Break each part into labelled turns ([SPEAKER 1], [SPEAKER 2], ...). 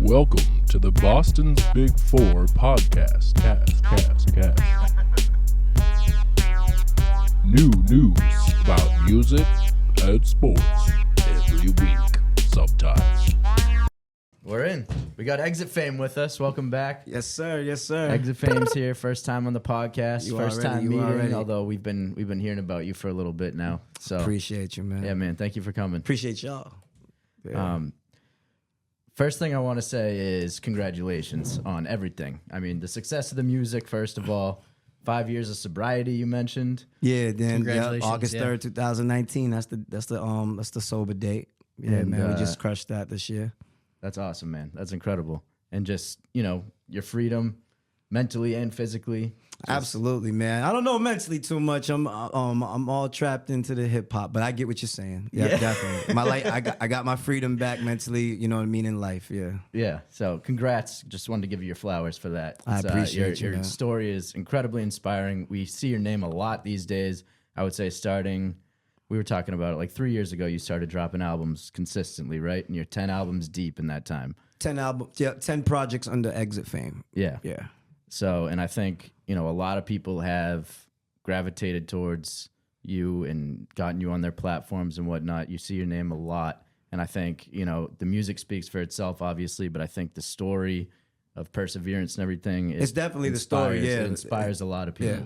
[SPEAKER 1] Welcome to the Boston's Big Four podcast. Cast. New news about music and sports every week, sometimes.
[SPEAKER 2] We're in. We got Exitfame with us. Welcome back.
[SPEAKER 3] Yes, sir. Yes, sir.
[SPEAKER 2] Exitfame's here. First time on the podcast. First time meeting.
[SPEAKER 3] Already.
[SPEAKER 2] Although we've been hearing about you for a little bit now. So
[SPEAKER 3] Appreciate you, man.
[SPEAKER 2] yeah, man. Thank you for coming.
[SPEAKER 3] Appreciate y'all. Yeah.
[SPEAKER 2] First thing I want to say is congratulations on everything. I mean, the success of the music, first of all. 5 years of sobriety, you mentioned.
[SPEAKER 3] Yeah, then
[SPEAKER 4] Congratulations,
[SPEAKER 3] August 3rd, 2019. That's the sober date. Yeah,
[SPEAKER 2] And,
[SPEAKER 3] man. We just crushed that this year.
[SPEAKER 2] That's awesome, man. That's incredible. And just, your freedom, mentally and physically.
[SPEAKER 3] Absolutely, man. I don't know mentally too much. I'm all trapped into the hip hop, but I get what you're saying. Yeah, definitely. I got my freedom back mentally. You know what I mean, in life. Yeah.
[SPEAKER 2] Yeah. So congrats. Just wanted to give you your flowers for that.
[SPEAKER 3] I appreciate
[SPEAKER 2] your
[SPEAKER 3] man.
[SPEAKER 2] story is incredibly inspiring. We see your name a lot these days. I would say we were talking about it like 3 years ago. You started dropping albums consistently, right? And you're 10 albums deep in that time.
[SPEAKER 3] 10 projects under Exitfame.
[SPEAKER 2] Yeah.
[SPEAKER 3] Yeah.
[SPEAKER 2] So, and I think, a lot of people have gravitated towards you and gotten you on their platforms and whatnot. You see your name a lot. And I think, the music speaks for itself, obviously, but I think the story of perseverance and everything
[SPEAKER 3] It's definitely the story, yeah.
[SPEAKER 2] It inspires a lot of people.
[SPEAKER 3] Yeah.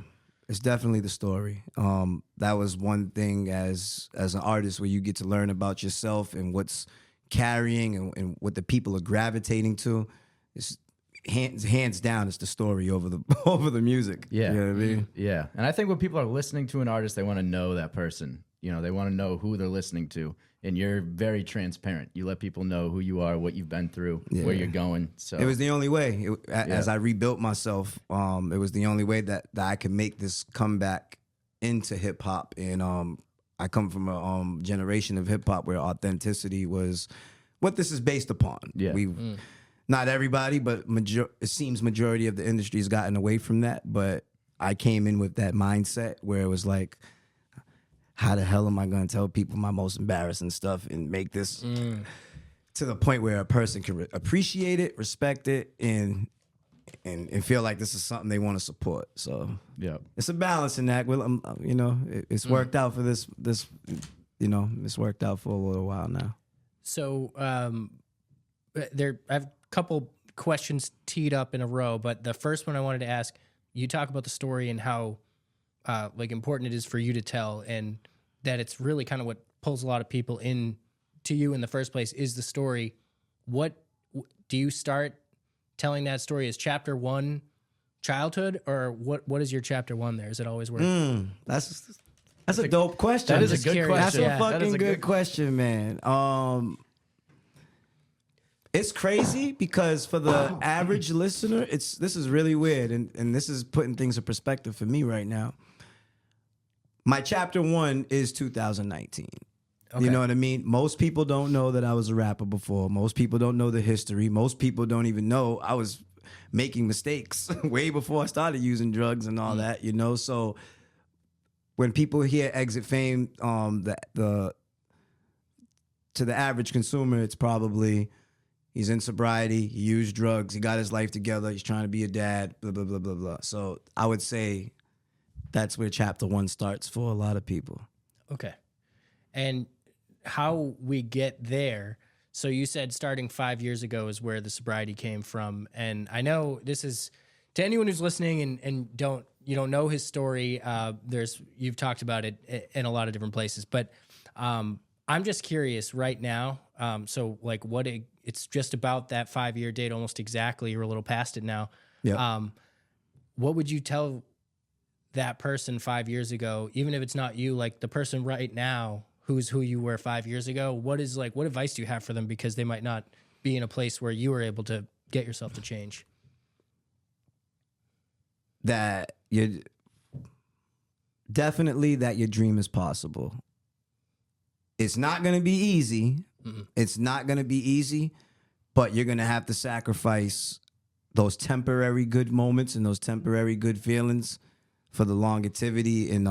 [SPEAKER 3] It's definitely the story. That was one thing as an artist where you get to learn about yourself and what's carrying and what the people are gravitating to. It's hands down, it's the story over the music.
[SPEAKER 2] Yeah.
[SPEAKER 3] You know what I mean?
[SPEAKER 2] Yeah. And I think when people are listening to an artist, they want to know that person. They want to know who they're listening to. And you're very transparent. You let people know who you are, what you've been through, where you're going. So
[SPEAKER 3] it was the only way. As I rebuilt myself, it was the only way that I could make this comeback into hip hop. And I come from a generation of hip hop where authenticity was what this is based upon.
[SPEAKER 2] Yeah.
[SPEAKER 3] Not everybody, but it seems majority of the industry has gotten away from that. But I came in with that mindset where it was like, how the hell am I going to tell people my most embarrassing stuff and make this to the point where a person can appreciate it, respect it, and feel like this is something they want to support. So
[SPEAKER 2] yeah,
[SPEAKER 3] it's a balancing act. Well, it's worked out for this. It's worked out for a little while now.
[SPEAKER 4] So I have a couple questions teed up in a row, but the first one I wanted to ask, you talk about the story and how important it is for you to tell, and that it's really kind of what pulls a lot of people in to you in the first place is the story. What do you start telling that story as chapter one, childhood, or what is your chapter one there? Is it always where?
[SPEAKER 3] That's a dope question.
[SPEAKER 2] That is a good question.
[SPEAKER 3] That's a fucking good question, man. It's crazy because for the average listener, this is really weird, and this is putting things in perspective for me right now. My chapter one is 2019. Okay. You know what I mean? Most people don't know that I was a rapper before. Most people don't know the history. Most people don't even know I was making mistakes way before I started using drugs and all that, So when people hear Exitfame, to the average consumer, it's probably he's in sobriety, he used drugs, he got his life together, he's trying to be a dad, blah, blah, blah, blah, blah. So I would say that's where chapter one starts for a lot of people.
[SPEAKER 4] Okay. And how we get there, so you said starting 5 years ago is where the sobriety came from. And I know this is, to anyone who's listening and don't know his story, you've talked about it in a lot of different places. But I'm just curious right now, it's just about that 5 year date, almost exactly, or a little past it now.
[SPEAKER 3] Yeah.
[SPEAKER 4] What would you tell that person 5 years ago, even if it's not you, like the person right now who's who you were 5 years ago? What advice do you have for them? Because they might not be in a place where you were able to get yourself to change.
[SPEAKER 3] That your dream is possible. It's not going to be easy. Mm-hmm. It's not going to be easy, but you're going to have to sacrifice those temporary good moments and those temporary good feelings for the longevity and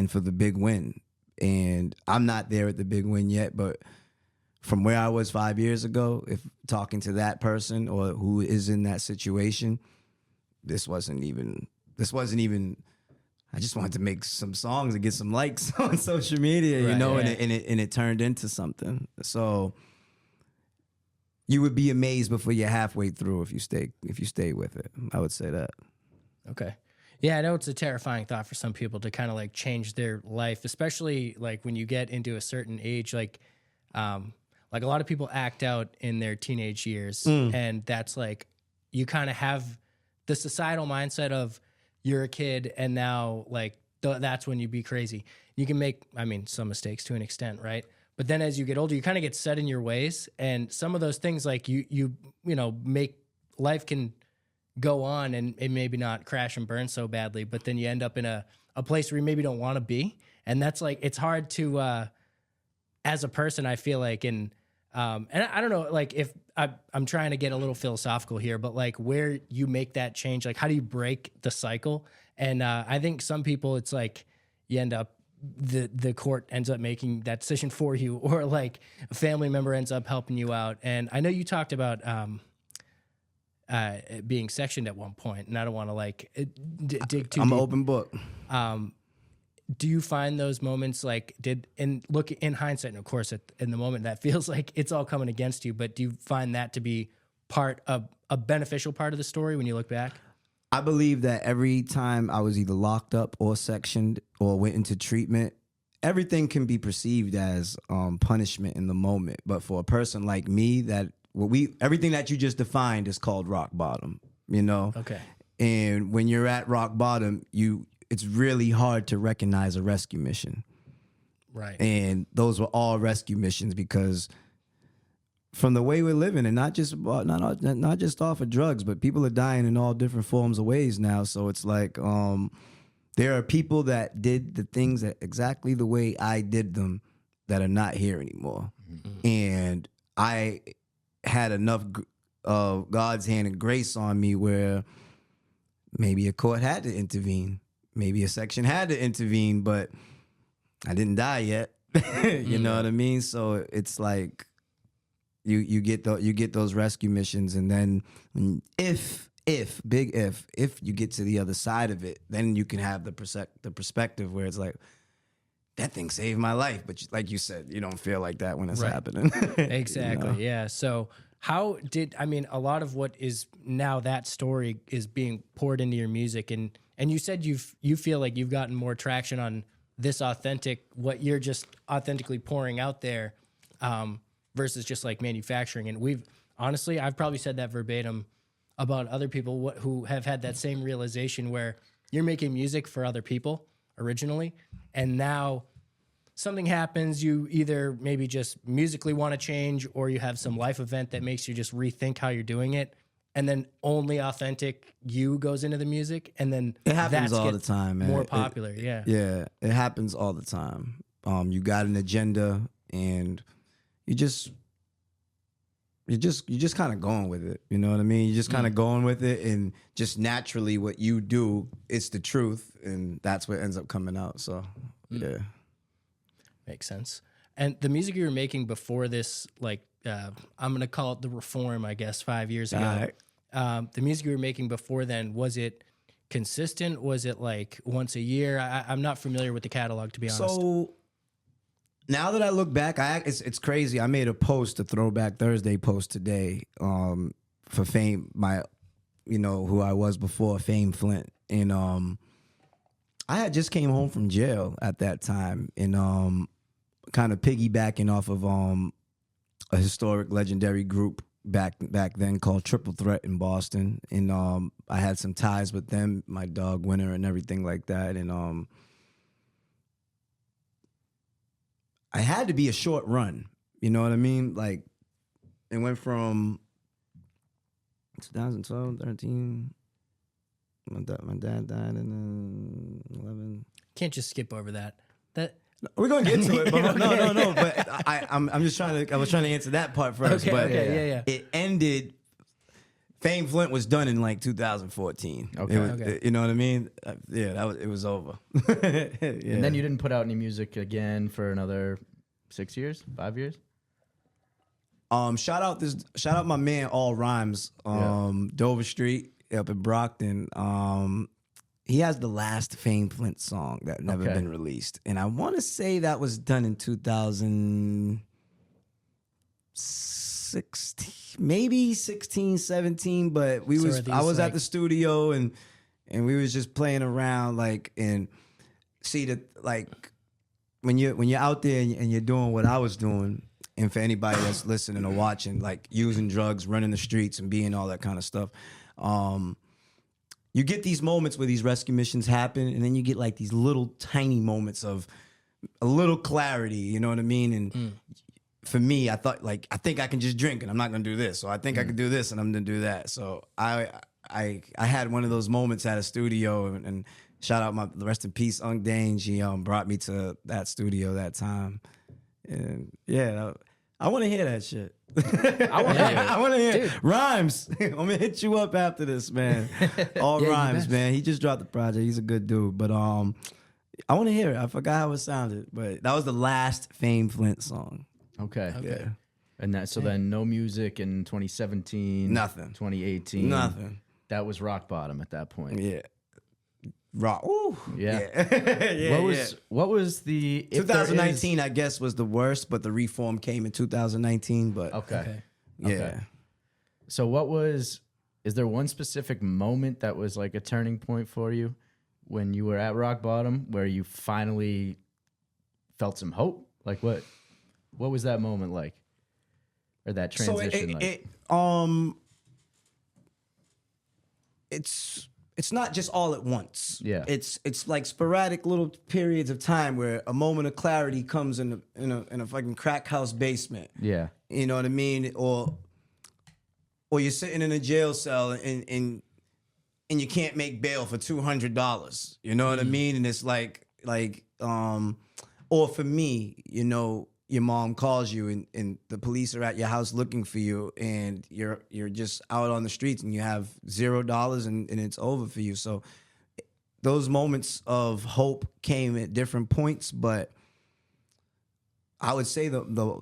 [SPEAKER 3] for the big win. And I'm not there at the big win yet, but from where I was 5 years ago, if talking to that person or who is in that situation, this wasn't even. I just wanted to make some songs and get some likes on social media, you
[SPEAKER 4] Right,
[SPEAKER 3] know,
[SPEAKER 4] yeah.
[SPEAKER 3] and it turned into something. So you would be amazed before you're halfway through if you stay with it. I would say that.
[SPEAKER 4] Okay. Yeah, I know it's a terrifying thought for some people to kind of like change their life, especially like when you get into a certain age, like a lot of people act out in their teenage years, and that's like you kind of have the societal mindset of you're a kid and now like that's when you be crazy. You can make, I mean, some mistakes to an extent, right? But then as you get older, you kind of get set in your ways, and some of those things like you know make life can go on and it maybe not crash and burn so badly, but then you end up in a place where you maybe don't want to be, and that's like it's hard to as a person, I feel like, and I don't know, like if I'm trying to get a little philosophical here, but like where you make that change, like how do you break the cycle? And I think some people, it's like you end up, the court ends up making that decision for you, or like a family member ends up helping you out. And I know you talked about being sectioned at one point, and I don't want to like dig too
[SPEAKER 3] I'm
[SPEAKER 4] deep.
[SPEAKER 3] an open book.
[SPEAKER 4] Do you find those moments like look in hindsight, and of course in the moment that feels like it's all coming against you, but do you find that to be part of a beneficial part of the story when you look back?
[SPEAKER 3] I believe that every time I was either locked up or sectioned or went into treatment, everything can be perceived as punishment in the moment. But for a person like me, everything that you just defined is called rock bottom, you know?
[SPEAKER 4] Okay.
[SPEAKER 3] And when you're at rock bottom, it's really hard to recognize a rescue mission.
[SPEAKER 4] Right.
[SPEAKER 3] And those were all rescue missions because from the way we're living, and not just off of drugs, but people are dying in all different forms of ways now. So it's like there are people that did the things that exactly the way I did them that are not here anymore. Mm-hmm. And I had enough of God's hand and grace on me where maybe a court had to intervene. Maybe a section had to intervene, but I didn't die yet. You know what I mean? So it's like you get those rescue missions, and then if you get to the other side of it, then you can have the perspective where it's like, that thing saved my life. But like you said, you don't feel like that when it's happening.
[SPEAKER 4] Exactly.
[SPEAKER 3] You know?
[SPEAKER 4] Yeah. So a lot of what is now that story is being poured into your music, and you said you feel like you've gotten more traction on this authentic, what you're just authentically pouring out there, versus just like manufacturing. And I've probably said that verbatim about other people who have had that same realization where you're making music for other people originally, and now something happens, you either maybe just musically want to change, or you have some life event that makes you just rethink how you're doing it, and then only authentic you goes into the music, and then
[SPEAKER 3] it happens all the time, man.
[SPEAKER 4] More popular.
[SPEAKER 3] Yeah, it happens all the time. You got an agenda, and you just kind of going with it. You know what I mean? You're just kind of going with it, and just naturally what you do, it's the truth, and that's what ends up coming out. So, yeah.
[SPEAKER 4] Makes sense. And the music you were making before this, like, I'm going to call it the reform, I guess, 5 years ago.
[SPEAKER 3] Right.
[SPEAKER 4] The music you were making before then, was it consistent? Was it like once a year? I'm not familiar with the catalog, to be honest.
[SPEAKER 3] So now that I look back, it's crazy. I made a post, a Throwback Thursday post today, for Fame, who I was before, Fame Flint. And I had just came home from jail at that time, and kind of piggybacking off of a historic legendary group back then called Triple Threat in Boston. And I had some ties with them, my dog Winter and everything like that. And I had to be a short run. You know what I mean? Like, it went from 2012, 13. My dad died in 11.
[SPEAKER 4] Can't just skip over that.
[SPEAKER 3] We're gonna get to it, but no. But I'm just trying to. I was trying to answer that part first.
[SPEAKER 4] Okay, yeah.
[SPEAKER 3] It ended. Fame Flint was done in like 2014.
[SPEAKER 2] Okay.
[SPEAKER 3] You know what I mean? It was over. Yeah.
[SPEAKER 2] And then you didn't put out any music again for another 6 years, 5 years?
[SPEAKER 3] Shout out my man All Rhymes, Dover Street up in Brockton. He has the last Fame Flint song that never been released. And I want to say that was done in 2016, maybe 16, 17, but I was at the studio and we was just playing around and see that when you're out there and you're doing what I was doing, and for anybody that's listening or watching, using drugs, running the streets and being all that kind of stuff, you get these moments where these rescue missions happen, and then you get these little tiny moments of a little clarity, you know what I mean? And for me, I thought I think I can just drink and I'm not gonna do this. So I think I can do this and I'm gonna do that. So I had one of those moments at a studio, and shout out the rest in peace, Unk Dane. She brought me to that studio that time. And yeah, I want to hear that shit. I want to hear Rhymes. I'm gonna hit you up after this, man. All Rhymes, man. He just dropped the project. He's a good dude, but I want to hear it. I forgot how it sounded, but that was the last Fame Flint song.
[SPEAKER 2] Okay.
[SPEAKER 3] Yeah.
[SPEAKER 2] And then no music in 2017.
[SPEAKER 3] Nothing.
[SPEAKER 2] 2018.
[SPEAKER 3] Nothing.
[SPEAKER 2] That was rock bottom at that point.
[SPEAKER 3] Yeah. Rock. Ooh.
[SPEAKER 2] Yeah. What was the
[SPEAKER 3] 2019? I guess was the worst, but the reform came in 2019. But
[SPEAKER 2] okay.
[SPEAKER 3] Yeah.
[SPEAKER 2] So is there one specific moment that was a turning point for you when you were at rock bottom where you finally felt some hope? What was that moment like? Or that transition
[SPEAKER 3] It's not just all at once.
[SPEAKER 2] Yeah.
[SPEAKER 3] It's sporadic little periods of time where a moment of clarity comes in a fucking crack house basement.
[SPEAKER 2] Yeah.
[SPEAKER 3] You know what I mean? Or you're sitting in a jail cell and you can't make bail for $200. You know what I mean? And it's or for me, your mom calls you and the police are at your house looking for you, and you're just out on the streets and you have $0 and it's over for you. So those moments of hope came at different points, but I would say the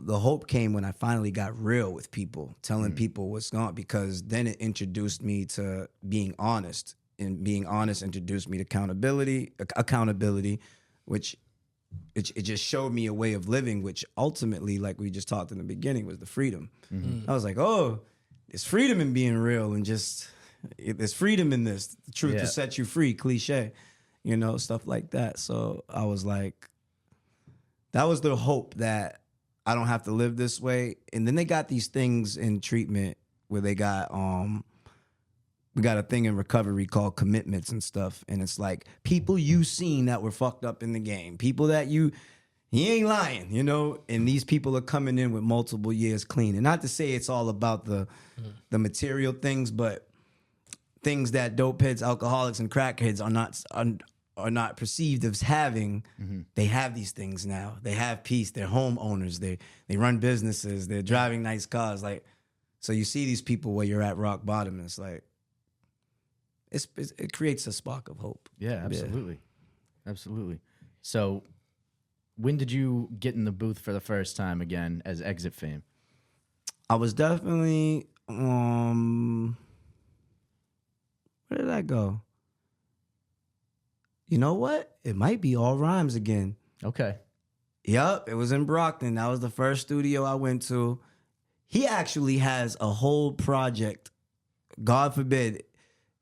[SPEAKER 3] hope came when I finally got real with people, telling people what's going on, because then it introduced me to being honest, and being honest introduced me to accountability, which it just showed me a way of living, which ultimately, like we just talked in the beginning, was the freedom. I was like, oh, there's freedom in being real, and there's freedom in this. The truth to set you free, cliche, stuff like that. So I was like, that was the hope that I don't have to live this way. And then they got these things in treatment where they got we got a thing in recovery called commitments and stuff. And it's people you seen that were fucked up in the game. People that he ain't lying, and these people are coming in with multiple years clean. And not to say it's all about the material things, but things that dope heads, alcoholics, and crackheads are not perceived as having. They have these things now. They have peace. They're homeowners. They run businesses. They're driving nice cars. So you see these people where you're at rock bottom, and it's it creates a spark of hope.
[SPEAKER 2] Yeah, absolutely. Absolutely. So when did you get in the booth for the first time again as Exitfame?
[SPEAKER 3] I was definitely, where did I go? You know what? It might be All Rhymes again.
[SPEAKER 2] Okay.
[SPEAKER 3] Yep, it was in Brockton. That was the first studio I went to. He actually has a whole project. God forbid,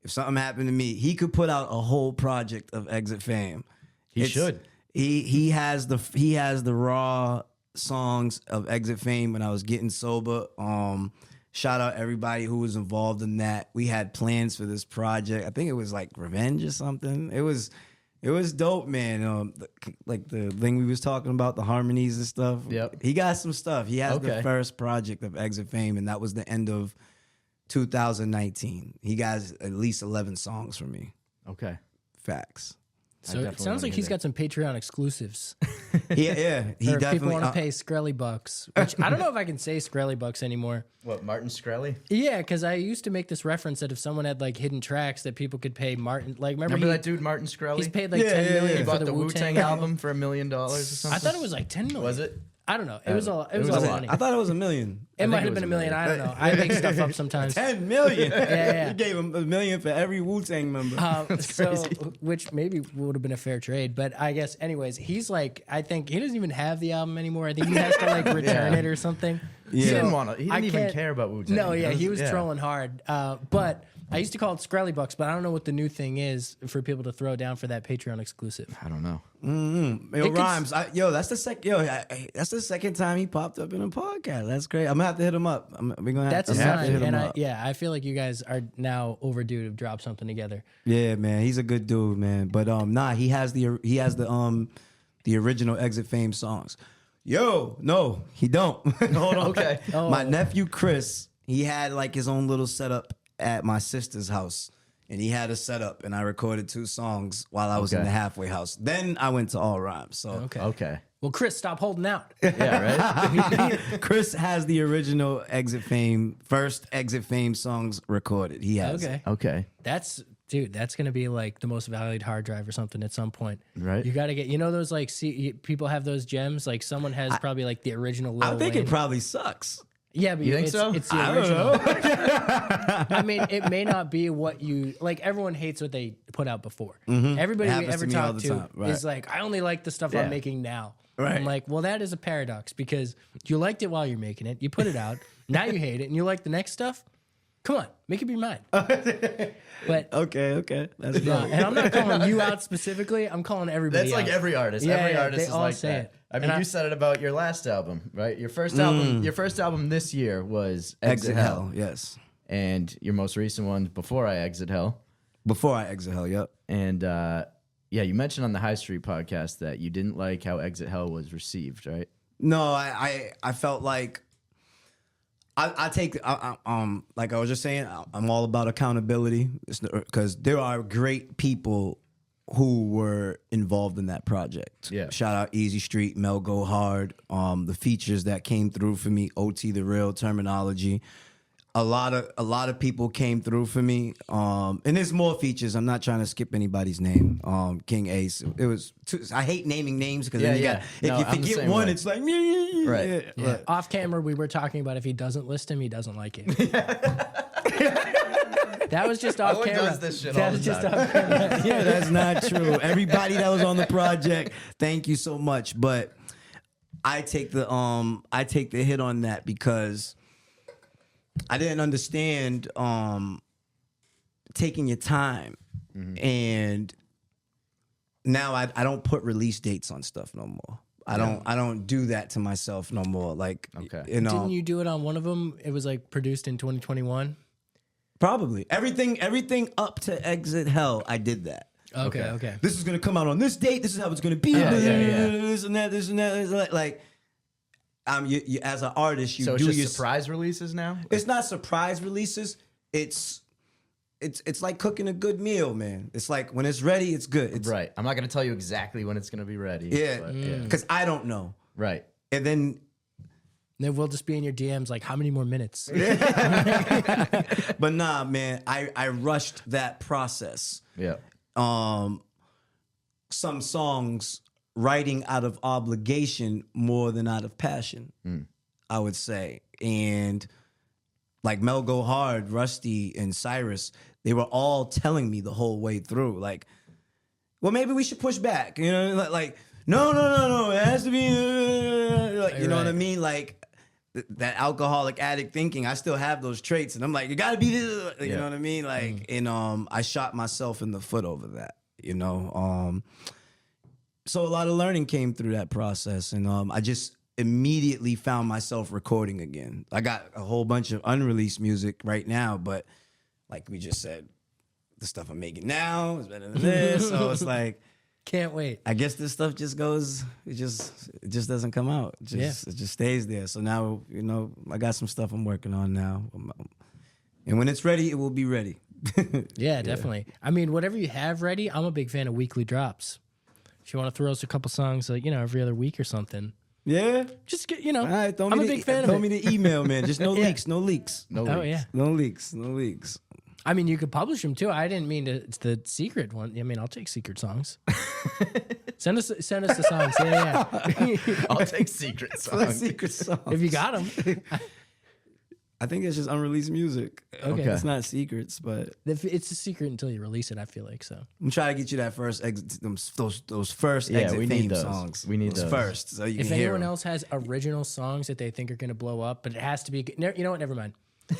[SPEAKER 3] if something happened to me, he could put out a whole project of Exitfame.
[SPEAKER 2] He should.
[SPEAKER 3] He has the raw songs of Exitfame when I was getting sober. Shout out everybody who was involved in that. We had plans for this project. I think it was Revenge or something. It was dope, man. The thing we was talking about, the harmonies and stuff.
[SPEAKER 2] Yep.
[SPEAKER 3] He got some stuff. He has the first project of Exitfame, and that was the end of 2019. He got at least 11 songs from me.
[SPEAKER 2] Okay.
[SPEAKER 3] Facts.
[SPEAKER 4] So it sounds like he's got some Patreon exclusives.
[SPEAKER 3] Yeah. He
[SPEAKER 4] or if
[SPEAKER 3] definitely
[SPEAKER 4] people want to pay Skrelly bucks, which I don't know if I can say Skrelly bucks anymore.
[SPEAKER 2] What, Martin Skrelly?
[SPEAKER 4] Yeah, because I used to make this reference that if someone had hidden tracks that people could pay Martin, remember
[SPEAKER 2] that dude Martin Skrelly?
[SPEAKER 4] He's paid $10 million
[SPEAKER 2] He
[SPEAKER 4] for
[SPEAKER 2] bought
[SPEAKER 4] the
[SPEAKER 2] the
[SPEAKER 4] Wu-Tang
[SPEAKER 2] Wu-Tang album for $1 million or something.
[SPEAKER 4] I thought it was $10 million.
[SPEAKER 2] Was it?
[SPEAKER 4] I don't know. It was a lot of money.
[SPEAKER 3] I thought it was $1 million.
[SPEAKER 4] It might have been $1 million. I don't know. I make stuff up sometimes.
[SPEAKER 3] 10 million.
[SPEAKER 4] Yeah.
[SPEAKER 3] You gave him $1 million for every Wu-Tang member.
[SPEAKER 4] Which maybe would have been a fair trade, but I guess anyways, he's like, I think he doesn't even have the album anymore. I think he has to like return it or something.
[SPEAKER 2] He
[SPEAKER 3] Yeah.
[SPEAKER 2] didn't want to. He didn't even care about Wu-Tang.
[SPEAKER 4] No, yeah, he was trolling hard. But I used to call it Skrelly Bucks, but I don't know what the new thing is for people to throw down for that Patreon exclusive.
[SPEAKER 2] I don't know.
[SPEAKER 3] Yo, Rhymes, that's the second time he popped up in a podcast. That's great. I'm gonna have to hit him up. We're gonna have
[SPEAKER 4] That's
[SPEAKER 3] to
[SPEAKER 4] a sign,
[SPEAKER 3] hit him
[SPEAKER 4] and
[SPEAKER 3] up.
[SPEAKER 4] I feel like you guys are now overdue to drop something together.
[SPEAKER 3] Yeah, man, he's a good dude, man. But he has the original Exitfame songs. Yo, no, he don't. Hold on.
[SPEAKER 2] Okay.
[SPEAKER 3] My nephew Chris, he had like his own little setup at my sister's house. And he had a setup, and I recorded 2 songs while I was in the halfway house. Then I went to All Rhymes. So
[SPEAKER 2] Okay.
[SPEAKER 4] Well, Chris, stop holding out.
[SPEAKER 2] Yeah, right?
[SPEAKER 3] Chris has the original first Exitfame songs recorded. He has.
[SPEAKER 4] Okay.
[SPEAKER 2] Okay.
[SPEAKER 4] Dude, that's gonna be like the most valued hard drive or something at some point.
[SPEAKER 2] Right.
[SPEAKER 4] You got to get, those like, people have those gems. Like someone has probably like the original Lil
[SPEAKER 3] I think
[SPEAKER 4] Wayne.
[SPEAKER 3] it probably sucks.
[SPEAKER 4] Yeah, but
[SPEAKER 2] You think so?
[SPEAKER 4] It's the
[SPEAKER 3] I
[SPEAKER 4] original.
[SPEAKER 3] don't know.
[SPEAKER 4] I mean, it may not be what you like. Everyone hates what they put out before. Everybody
[SPEAKER 3] It
[SPEAKER 4] we
[SPEAKER 3] happens
[SPEAKER 4] ever
[SPEAKER 3] to me all
[SPEAKER 4] talk
[SPEAKER 3] the
[SPEAKER 4] to
[SPEAKER 3] time, right.
[SPEAKER 4] is like, I only like the stuff I'm making now.
[SPEAKER 3] Right.
[SPEAKER 4] I'm like, well, that is a paradox because you liked it while you're making it. You put it out. Now you hate it, and you like the next stuff. Come on, make it be mine. But
[SPEAKER 3] Okay. That's good.
[SPEAKER 4] and I'm not calling you out specifically. I'm calling everybody.
[SPEAKER 2] That's like
[SPEAKER 4] out.
[SPEAKER 2] every artist.
[SPEAKER 4] Yeah,
[SPEAKER 2] Every
[SPEAKER 4] yeah,
[SPEAKER 2] artist
[SPEAKER 4] they
[SPEAKER 2] is
[SPEAKER 4] all
[SPEAKER 2] like
[SPEAKER 4] say
[SPEAKER 2] that.
[SPEAKER 4] it.
[SPEAKER 2] I mean,
[SPEAKER 4] And
[SPEAKER 2] you said it about your last album, right? Your first album. Your first album this year was Exit Hell,
[SPEAKER 3] Yes.
[SPEAKER 2] and your most recent one Before I Exit Hell.
[SPEAKER 3] Before I Exit Hell, yep.
[SPEAKER 2] And you mentioned on the High Street podcast that you didn't like how Exit Hell was received, right?
[SPEAKER 3] No, I felt like I take like I was just saying, I'm all about accountability because there are great people who were involved in that project.
[SPEAKER 2] Yeah.
[SPEAKER 3] Shout out Easy Street, Mel Go Hard, the features that came through for me, OT the Real, Terminology. A lot of people came through for me. And there's more features. I'm not trying to skip anybody's name. King Ace. It was I hate naming names because then you got if you forget one, it's like
[SPEAKER 2] Right.
[SPEAKER 4] Yeah. Off camera, we were talking about if he doesn't list him, he doesn't like it. That was just off camera.
[SPEAKER 2] does this shit
[SPEAKER 4] that
[SPEAKER 2] all
[SPEAKER 4] was
[SPEAKER 2] the
[SPEAKER 4] just
[SPEAKER 2] time.
[SPEAKER 4] off camera.
[SPEAKER 3] Yeah, that's not true. Everybody that was on the project, thank you so much. But I take the hit on that because I didn't understand taking your time. And now I don't put release dates on stuff no more. I don't do that to myself no more. Like,
[SPEAKER 4] Didn't you do it on one of them? It was like produced in 2021.
[SPEAKER 3] Probably everything up to Exit Hell, I did that.
[SPEAKER 4] Okay.
[SPEAKER 3] This is gonna come out on this date. This is how it's gonna be. This and that. It's like you as an artist, you
[SPEAKER 2] So
[SPEAKER 3] do
[SPEAKER 2] it's just
[SPEAKER 3] your
[SPEAKER 2] surprise releases now?
[SPEAKER 3] It's not surprise releases. It's like cooking a good meal, man. It's like when it's ready, it's good. It's,
[SPEAKER 2] Right. I'm not going to tell you exactly when it's going to be ready.
[SPEAKER 3] Yeah,
[SPEAKER 2] but
[SPEAKER 3] because I don't know.
[SPEAKER 2] Right.
[SPEAKER 3] And then,
[SPEAKER 4] Then we'll just be in your DMs like, how many more minutes?
[SPEAKER 3] but nah, man, I rushed that process.
[SPEAKER 2] Yeah.
[SPEAKER 3] Some songs writing out of obligation more than out of passion, I would say. And like Mel Go Hard, Rusty, and Cyrus, they were all telling me the whole way through, like, well, maybe we should push back. You know, like no, it has to be, like, you know what I mean? Like that alcoholic addict thinking, I still have those traits, and I'm like, it gotta be this, you know what I mean? Like, and I shot myself in the foot over that, you know. So a lot of learning came through that process, and I just immediately found myself recording again. I got a whole bunch of unreleased music right now, but like we just said, the stuff I'm making now is better than this. So it's like,
[SPEAKER 4] Can't wait.
[SPEAKER 3] I guess this stuff just goes, it just doesn't come out. It just stays there. So now, you know, I got some stuff I'm working on now. And when it's ready, it will be ready.
[SPEAKER 4] Yeah, definitely. I mean, whatever you have ready, I'm a big fan of weekly drops. If you want to throw us a couple songs, like, you know, every other week or something.
[SPEAKER 3] Yeah.
[SPEAKER 4] Just get, you know,
[SPEAKER 3] All right,
[SPEAKER 4] I'm a big fan of
[SPEAKER 3] throw
[SPEAKER 4] it.
[SPEAKER 3] me the email, man. Just no leaks, no leaks.
[SPEAKER 2] No
[SPEAKER 4] Oh,
[SPEAKER 2] leaks.
[SPEAKER 4] yeah.
[SPEAKER 3] No leaks, no leaks.
[SPEAKER 4] I mean, you could publish them too. I didn't mean to. It's the secret one. I mean, I'll take secret songs. send us the songs. Yeah.
[SPEAKER 2] I'll take secret songs.
[SPEAKER 3] Secret songs.
[SPEAKER 4] If you got them.
[SPEAKER 3] I think it's just unreleased music.
[SPEAKER 4] Okay.
[SPEAKER 3] It's not secrets, but
[SPEAKER 4] It's a secret until you release it, I feel like. So
[SPEAKER 3] I'm trying to get you that first exit, those first
[SPEAKER 2] Yeah,
[SPEAKER 3] exit
[SPEAKER 2] we
[SPEAKER 3] fame
[SPEAKER 2] need those.
[SPEAKER 3] songs.
[SPEAKER 2] We need
[SPEAKER 3] those
[SPEAKER 2] those.
[SPEAKER 3] first, so you
[SPEAKER 4] if
[SPEAKER 3] can hear
[SPEAKER 4] anyone
[SPEAKER 3] them.
[SPEAKER 4] else has original songs that they think are going to blow up, but it has to be, you know what? Never mind.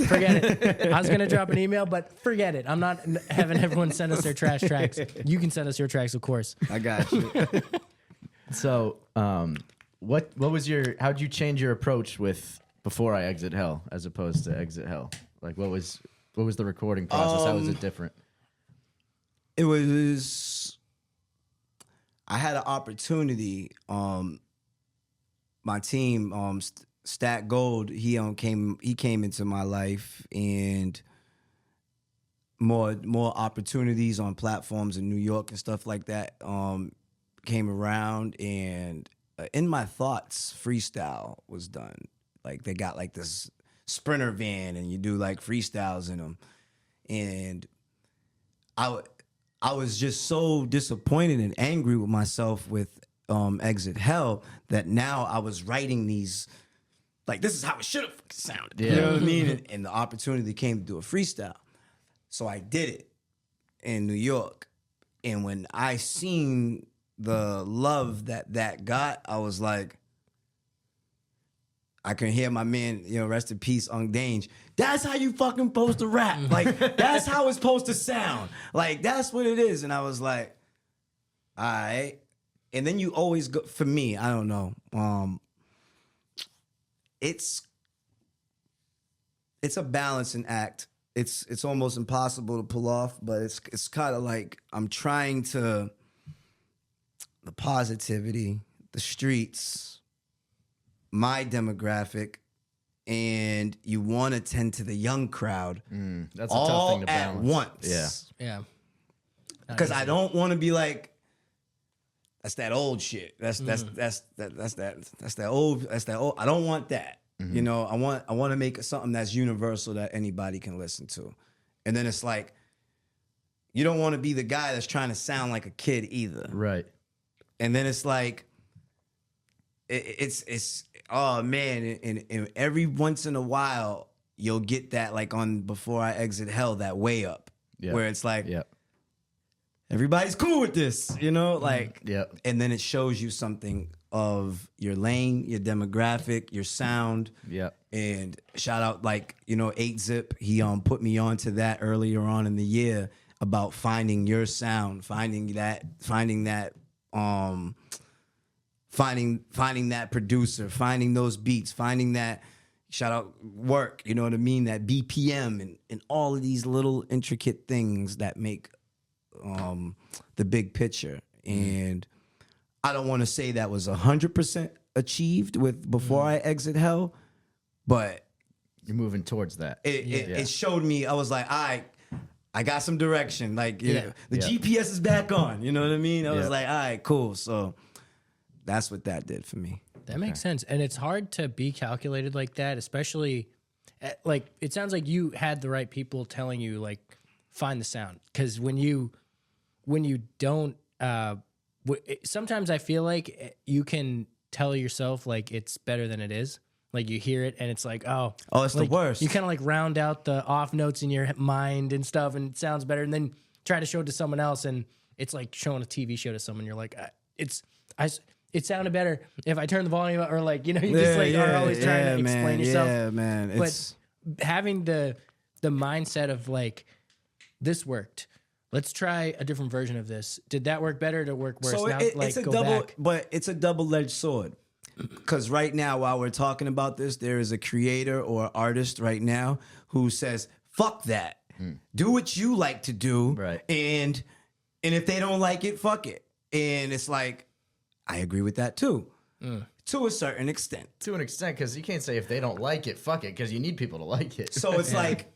[SPEAKER 4] Forget it. I was going to drop an email, but forget it. I'm not having everyone send us their trash tracks. You can send us your tracks, of course.
[SPEAKER 3] I got you.
[SPEAKER 2] So, what was how'd you change your approach with Before I Exit Hell as opposed to Exit Hell? Like, what was the recording process? How was it different?
[SPEAKER 3] It was. I had an opportunity. My team, Stat Gold, he came into my life, and more opportunities on platforms in New York and stuff like that came around, and In My Thoughts freestyle was done. Like, they got like this Sprinter van, and you do like freestyles in them, and I was just so disappointed and angry with myself with Exit Hell that now I was writing these, like, this is how it should have sounded.
[SPEAKER 2] Yeah.
[SPEAKER 3] You know what I mean? And the opportunity came to do a freestyle. So I did it in New York. And when I seen the love that got, I was like, I can hear my man, rest in peace, Ung Dange. That's how you fucking supposed to rap. Like, that's how it's supposed to sound. Like, that's what it is. And I was like, all right. And then you always go, for me, I don't know. It's a balancing act. It's almost impossible to pull off, but it's kind of like I'm trying to, the positivity, the streets, my demographic, and you want to tend to the young crowd
[SPEAKER 2] That's a
[SPEAKER 3] all
[SPEAKER 2] tough thing to
[SPEAKER 3] at
[SPEAKER 2] balance.
[SPEAKER 3] once.
[SPEAKER 2] Yeah.
[SPEAKER 4] Yeah.
[SPEAKER 3] Because I don't want to be like, that's that old shit. That's that old. I don't want that.
[SPEAKER 2] Mm-hmm.
[SPEAKER 3] I want to make something that's universal that anybody can listen to. And then it's like, you don't want to be the guy that's trying to sound like a kid either.
[SPEAKER 2] Right.
[SPEAKER 3] And then it's like, it's oh man, and every once in a while you'll get that, like on Before I Exit Hell, that way up, where it's like,
[SPEAKER 2] Yep.
[SPEAKER 3] everybody's cool with this, like,
[SPEAKER 2] Yep.
[SPEAKER 3] and then it shows you something of your lane, your demographic, your sound.
[SPEAKER 2] Yep.
[SPEAKER 3] And shout out, like, 8-Zip, he put me on to that earlier on in the year about finding your sound, finding that producer, finding those beats, finding that, shout out work, you know what I mean, that BPM and all of these little intricate things that make the big picture. And I don't want to say that was 100% achieved with Before I Exit Hell, but
[SPEAKER 2] You're moving towards that.
[SPEAKER 3] it showed me, I was like, all right, I got some direction. Like, the
[SPEAKER 2] Yeah.
[SPEAKER 3] GPS is back on, you know what I mean? I was
[SPEAKER 2] Yeah.
[SPEAKER 3] like, all right, cool. So that's what that did for me.
[SPEAKER 4] That makes sense. And it's hard to be calculated like that, especially like, it sounds like you had the right people telling you, like, find the sound. Because when you don't, sometimes I feel like you can tell yourself like it's better than it is. Like, you hear it and it's like, oh,
[SPEAKER 3] It's
[SPEAKER 4] like,
[SPEAKER 3] the worst.
[SPEAKER 4] You kind of like round out the off notes in your mind and stuff, and it sounds better. And then try to show it to someone else, and it's like showing a TV show to someone. You're like, it sounded better if I turn the volume up, or like, you just like are always trying to explain yourself.
[SPEAKER 3] Yeah, man.
[SPEAKER 4] But having the mindset of like, this worked. Let's try a different version of this. Did that work better? Did it work worse?
[SPEAKER 3] So
[SPEAKER 4] Now,
[SPEAKER 3] it's a
[SPEAKER 4] go
[SPEAKER 3] double,
[SPEAKER 4] back.
[SPEAKER 3] but it's a double-edged sword. Because right now, while we're talking about this, there is a creator or artist right now who says, "Fuck that. Do what you like to do,
[SPEAKER 2] Right.
[SPEAKER 3] And if they don't like it, fuck it." And it's like, I agree with that too, to a certain extent.
[SPEAKER 2] To an extent, because you can't say if they don't like it, fuck it, because you need people to like it.
[SPEAKER 3] So it's like,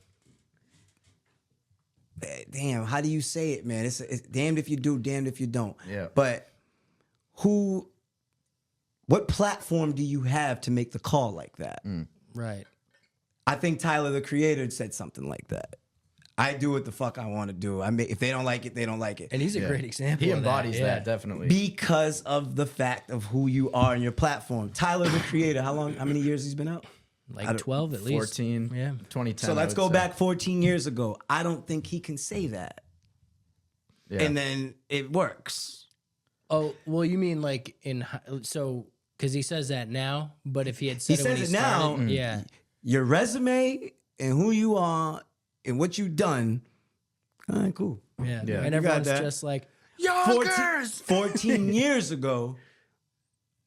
[SPEAKER 3] damn, how do you say it, man? It's damned if you do, damned if you don't.
[SPEAKER 2] Yeah.
[SPEAKER 3] But what platform do you have to make the call like that?
[SPEAKER 4] Right.
[SPEAKER 3] I think Tyler, the Creator, said something like that. I do what the fuck I want to do. If they don't like it, they don't like it.
[SPEAKER 4] And he's a great example.
[SPEAKER 2] He
[SPEAKER 4] of
[SPEAKER 2] embodies
[SPEAKER 4] that,
[SPEAKER 2] that definitely.
[SPEAKER 3] Because of the fact of who you are and your platform. Tyler, the Creator, how many years he's been out?
[SPEAKER 4] Like 12 at least.
[SPEAKER 2] 14,
[SPEAKER 4] Yeah.
[SPEAKER 2] 2010.
[SPEAKER 3] So let's
[SPEAKER 2] I
[SPEAKER 3] go
[SPEAKER 2] would say.
[SPEAKER 3] back 14 years ago. I don't think he can say that.
[SPEAKER 2] Yeah.
[SPEAKER 3] And then it works.
[SPEAKER 4] Oh, well, you mean like so because he says that now, but if he had said
[SPEAKER 3] He
[SPEAKER 4] it when
[SPEAKER 3] says
[SPEAKER 4] he
[SPEAKER 3] it now.
[SPEAKER 4] started, yeah.
[SPEAKER 3] Your resume and who you are and what you've done. All right, cool.
[SPEAKER 4] Yeah.
[SPEAKER 2] Yeah.
[SPEAKER 4] And
[SPEAKER 3] You got
[SPEAKER 4] everyone's
[SPEAKER 3] that.
[SPEAKER 4] just like,
[SPEAKER 3] 14 years ago,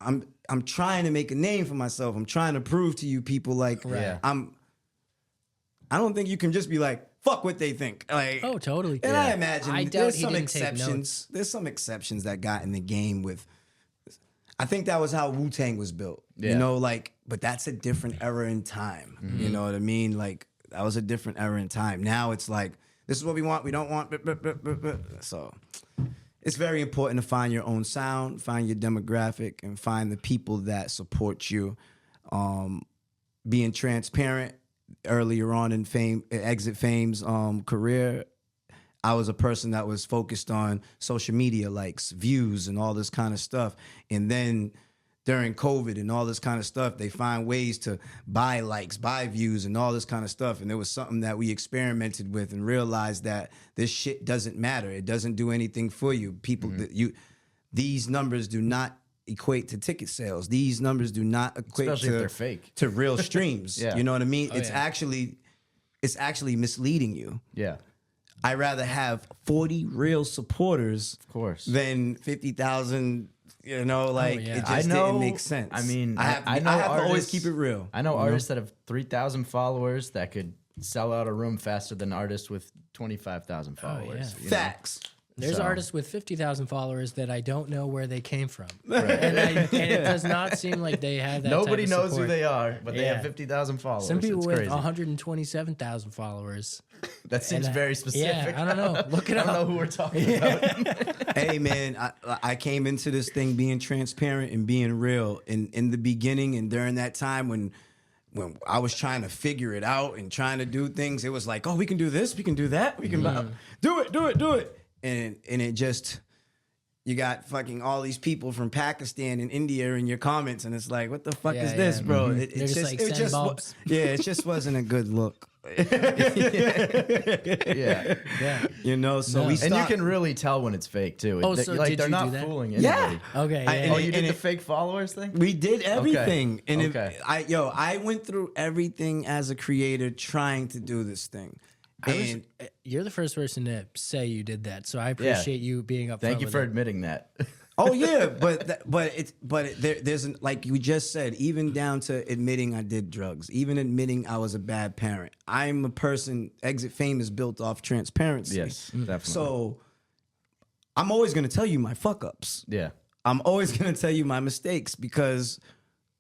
[SPEAKER 3] I'm trying to make a name for myself. I'm trying to prove to you people like
[SPEAKER 2] Yeah.
[SPEAKER 3] I don't think you can just be like, fuck what they think. Like,
[SPEAKER 4] oh, totally.
[SPEAKER 3] and I imagine
[SPEAKER 4] I doubt
[SPEAKER 3] there's
[SPEAKER 4] he
[SPEAKER 3] some
[SPEAKER 4] didn't take
[SPEAKER 3] exceptions.
[SPEAKER 4] notes.
[SPEAKER 3] There's some exceptions that got in the game with. I think that was how Wu-Tang was built.
[SPEAKER 2] Yeah.
[SPEAKER 3] You know, like, but that's a different era in time.
[SPEAKER 4] Mm-hmm.
[SPEAKER 3] You know what I mean? Like, that was a different era in time. Now it's like, this is what we want. We don't want. So it's very important to find your own sound, find your demographic, and find the people that support you. Being transparent earlier on in Exitfame's career, I was a person that was focused on social media likes, views, and all this kind of stuff. And then during COVID and all this kind of stuff, they find ways to buy likes, buy views, and all this kind of stuff. And it was something that we experimented with and realized that this shit doesn't matter. It doesn't do anything for you. People, these numbers do not equate to ticket sales. These numbers do not equate
[SPEAKER 2] Especially if they're fake.
[SPEAKER 3] to real streams.
[SPEAKER 2] Yeah.
[SPEAKER 3] You know what I mean?
[SPEAKER 4] Oh,
[SPEAKER 3] it's actually misleading you.
[SPEAKER 2] Yeah.
[SPEAKER 3] I'd rather have 40 real supporters
[SPEAKER 2] Of course.
[SPEAKER 3] than 50,000, you know, like
[SPEAKER 4] yeah.
[SPEAKER 3] it just
[SPEAKER 2] I know,
[SPEAKER 3] didn't make sense.
[SPEAKER 2] I mean,
[SPEAKER 3] I have,
[SPEAKER 2] I know
[SPEAKER 3] I have to always
[SPEAKER 2] artists-
[SPEAKER 3] keep it real.
[SPEAKER 2] I know artists that have 3,000 followers that could sell out a room faster than artists with 25,000 followers.
[SPEAKER 4] yeah.
[SPEAKER 2] you know?
[SPEAKER 3] Facts.
[SPEAKER 4] There's
[SPEAKER 2] So-
[SPEAKER 4] artists with 50,000 followers that I don't know where they came from. And it does not seem like they have that
[SPEAKER 2] Nobody
[SPEAKER 4] type of
[SPEAKER 2] knows who
[SPEAKER 4] support.
[SPEAKER 2] they are, but they
[SPEAKER 4] Yeah.
[SPEAKER 2] have 50,000 followers.
[SPEAKER 4] Some people
[SPEAKER 2] it's
[SPEAKER 4] with
[SPEAKER 2] crazy.
[SPEAKER 4] 127,000 followers.
[SPEAKER 2] That seems
[SPEAKER 4] and I-
[SPEAKER 2] very specific.
[SPEAKER 4] yeah, I don't know. Look it
[SPEAKER 2] I don't know
[SPEAKER 4] up.
[SPEAKER 2] who we're talking about.
[SPEAKER 3] Hey man, I came into this thing being transparent and being real. In the beginning and during that time when I was trying to figure it out and trying to do things, it was like, oh, we can do this, we can do that, we can do it. And it just, you got fucking all these people from Pakistan and India in your comments, and it's like, what the fuck
[SPEAKER 4] Yeah,
[SPEAKER 3] is this,
[SPEAKER 4] yeah.
[SPEAKER 3] bro?
[SPEAKER 4] They're just like, send bulbs.
[SPEAKER 3] Yeah, it just wasn't a good look.
[SPEAKER 2] Yeah.
[SPEAKER 4] Yeah.
[SPEAKER 3] You know, so we
[SPEAKER 2] And you
[SPEAKER 3] stopped.
[SPEAKER 2] can really tell when it's fake too.
[SPEAKER 4] Oh, so
[SPEAKER 2] like
[SPEAKER 4] did
[SPEAKER 2] they're
[SPEAKER 4] you
[SPEAKER 2] not
[SPEAKER 4] do that?
[SPEAKER 2] fooling
[SPEAKER 3] Yeah.
[SPEAKER 2] anybody.
[SPEAKER 4] Okay.
[SPEAKER 3] I-
[SPEAKER 4] Yeah.
[SPEAKER 3] and
[SPEAKER 2] Oh,
[SPEAKER 3] it-
[SPEAKER 2] you did
[SPEAKER 3] and
[SPEAKER 2] the fake followers thing?
[SPEAKER 3] We did everything, and
[SPEAKER 2] Okay.
[SPEAKER 3] I went through everything as a creator trying to do this thing. And
[SPEAKER 4] You're the first person to say you did that, so I appreciate you being up.
[SPEAKER 2] Thank you
[SPEAKER 4] with
[SPEAKER 2] for
[SPEAKER 4] it.
[SPEAKER 2] admitting that.
[SPEAKER 3] oh yeah, there's like we just said, even down to admitting I did drugs, even admitting I was a bad parent. I'm a person. Exitfame is built off transparency.
[SPEAKER 2] Yes, definitely.
[SPEAKER 3] So I'm always gonna tell you my fuck ups.
[SPEAKER 2] Yeah.
[SPEAKER 3] I'm always going to tell you my mistakes because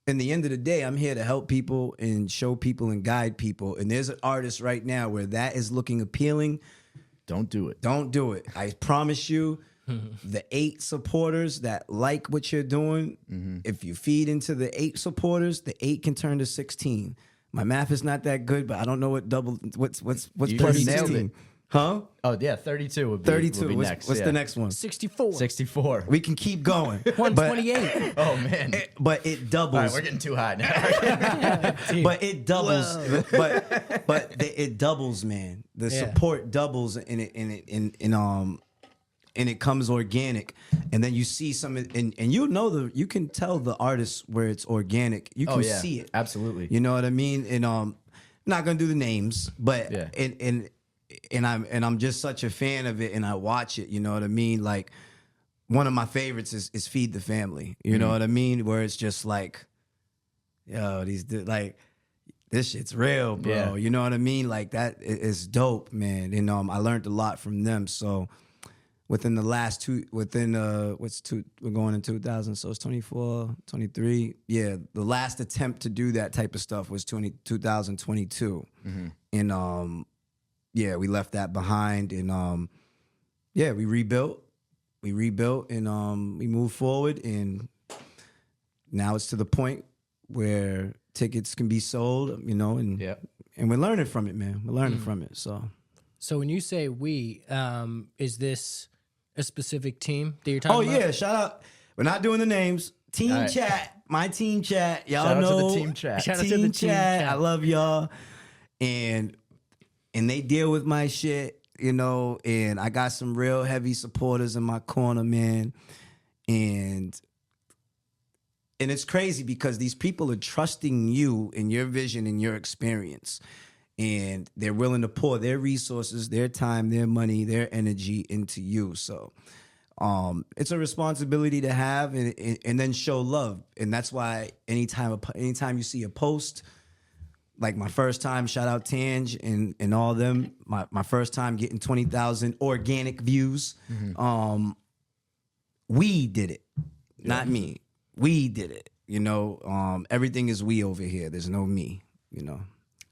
[SPEAKER 3] in the end of the day, I'm here to help people and show people and guide people. And there's an artist right now where that is looking appealing.
[SPEAKER 2] Don't do it.
[SPEAKER 3] Don't do it. I promise you, the 8 supporters that like what you're doing, if you feed into the 8 supporters, the 8 can turn to 16. My math is not that good, but I don't know what what's
[SPEAKER 2] You
[SPEAKER 3] plus
[SPEAKER 2] just nailed
[SPEAKER 3] 16.
[SPEAKER 2] it.
[SPEAKER 3] Huh?
[SPEAKER 2] Oh, yeah, 32 would be,
[SPEAKER 3] 32.
[SPEAKER 2] Would be
[SPEAKER 3] What's,
[SPEAKER 2] next.
[SPEAKER 3] what's
[SPEAKER 2] yeah.
[SPEAKER 3] the next one?
[SPEAKER 4] 64.
[SPEAKER 2] 64.
[SPEAKER 3] We can keep going.
[SPEAKER 4] 128.
[SPEAKER 2] Oh, man.
[SPEAKER 3] But it doubles.
[SPEAKER 2] All right, we're getting too high now.
[SPEAKER 3] But it doubles. But it doubles, man. The
[SPEAKER 4] Yeah.
[SPEAKER 3] support doubles, and it comes organic. And then you see some, and you can tell the artists where it's organic. You can
[SPEAKER 2] Oh, yeah.
[SPEAKER 3] see it.
[SPEAKER 2] Absolutely.
[SPEAKER 3] You know what I mean? And I'm not gonna do the names, but
[SPEAKER 2] Yeah.
[SPEAKER 3] and I'm just such a fan of it, and I watch it. You know what I mean? Like one of my favorites is Feed the Family. You know what I mean? Where it's just like, yo, like this shit's real, bro.
[SPEAKER 2] Yeah.
[SPEAKER 3] You know what I mean? Like that is dope, man. And I learned a lot from them. So within the last we're going in 2000, so it's 24, 23. Yeah, the last attempt to do that type of stuff was 2022. And yeah, we left that behind, and yeah, we rebuilt, and we moved forward, and now it's to the point where tickets can be sold, and
[SPEAKER 2] Yep.
[SPEAKER 3] and we're learning from it, man. We're learning from it. So
[SPEAKER 4] So when you say we, is this a specific team that you're talking about?
[SPEAKER 3] Yeah, shout out. We're not doing the names. Team
[SPEAKER 2] All right.
[SPEAKER 3] chat, my team chat. Y'all
[SPEAKER 2] Shout out
[SPEAKER 3] know
[SPEAKER 2] to the team chat.
[SPEAKER 4] Shout out to
[SPEAKER 3] team
[SPEAKER 4] the team
[SPEAKER 3] chat.
[SPEAKER 4] chat.
[SPEAKER 3] I love y'all, and they deal with my shit, you know. And I got some real heavy supporters in my corner, man. And it's crazy because these people are trusting you and your vision and your experience. And they're willing to pour their resources, their time, their money, their energy into you. So it's a responsibility to have and then show love. And that's why anytime you see a post, like my first time, shout out Tange and all them, my first time getting 20,000 organic views. We did it, not me. We did it. You know, everything is we over here. There's no me, you know.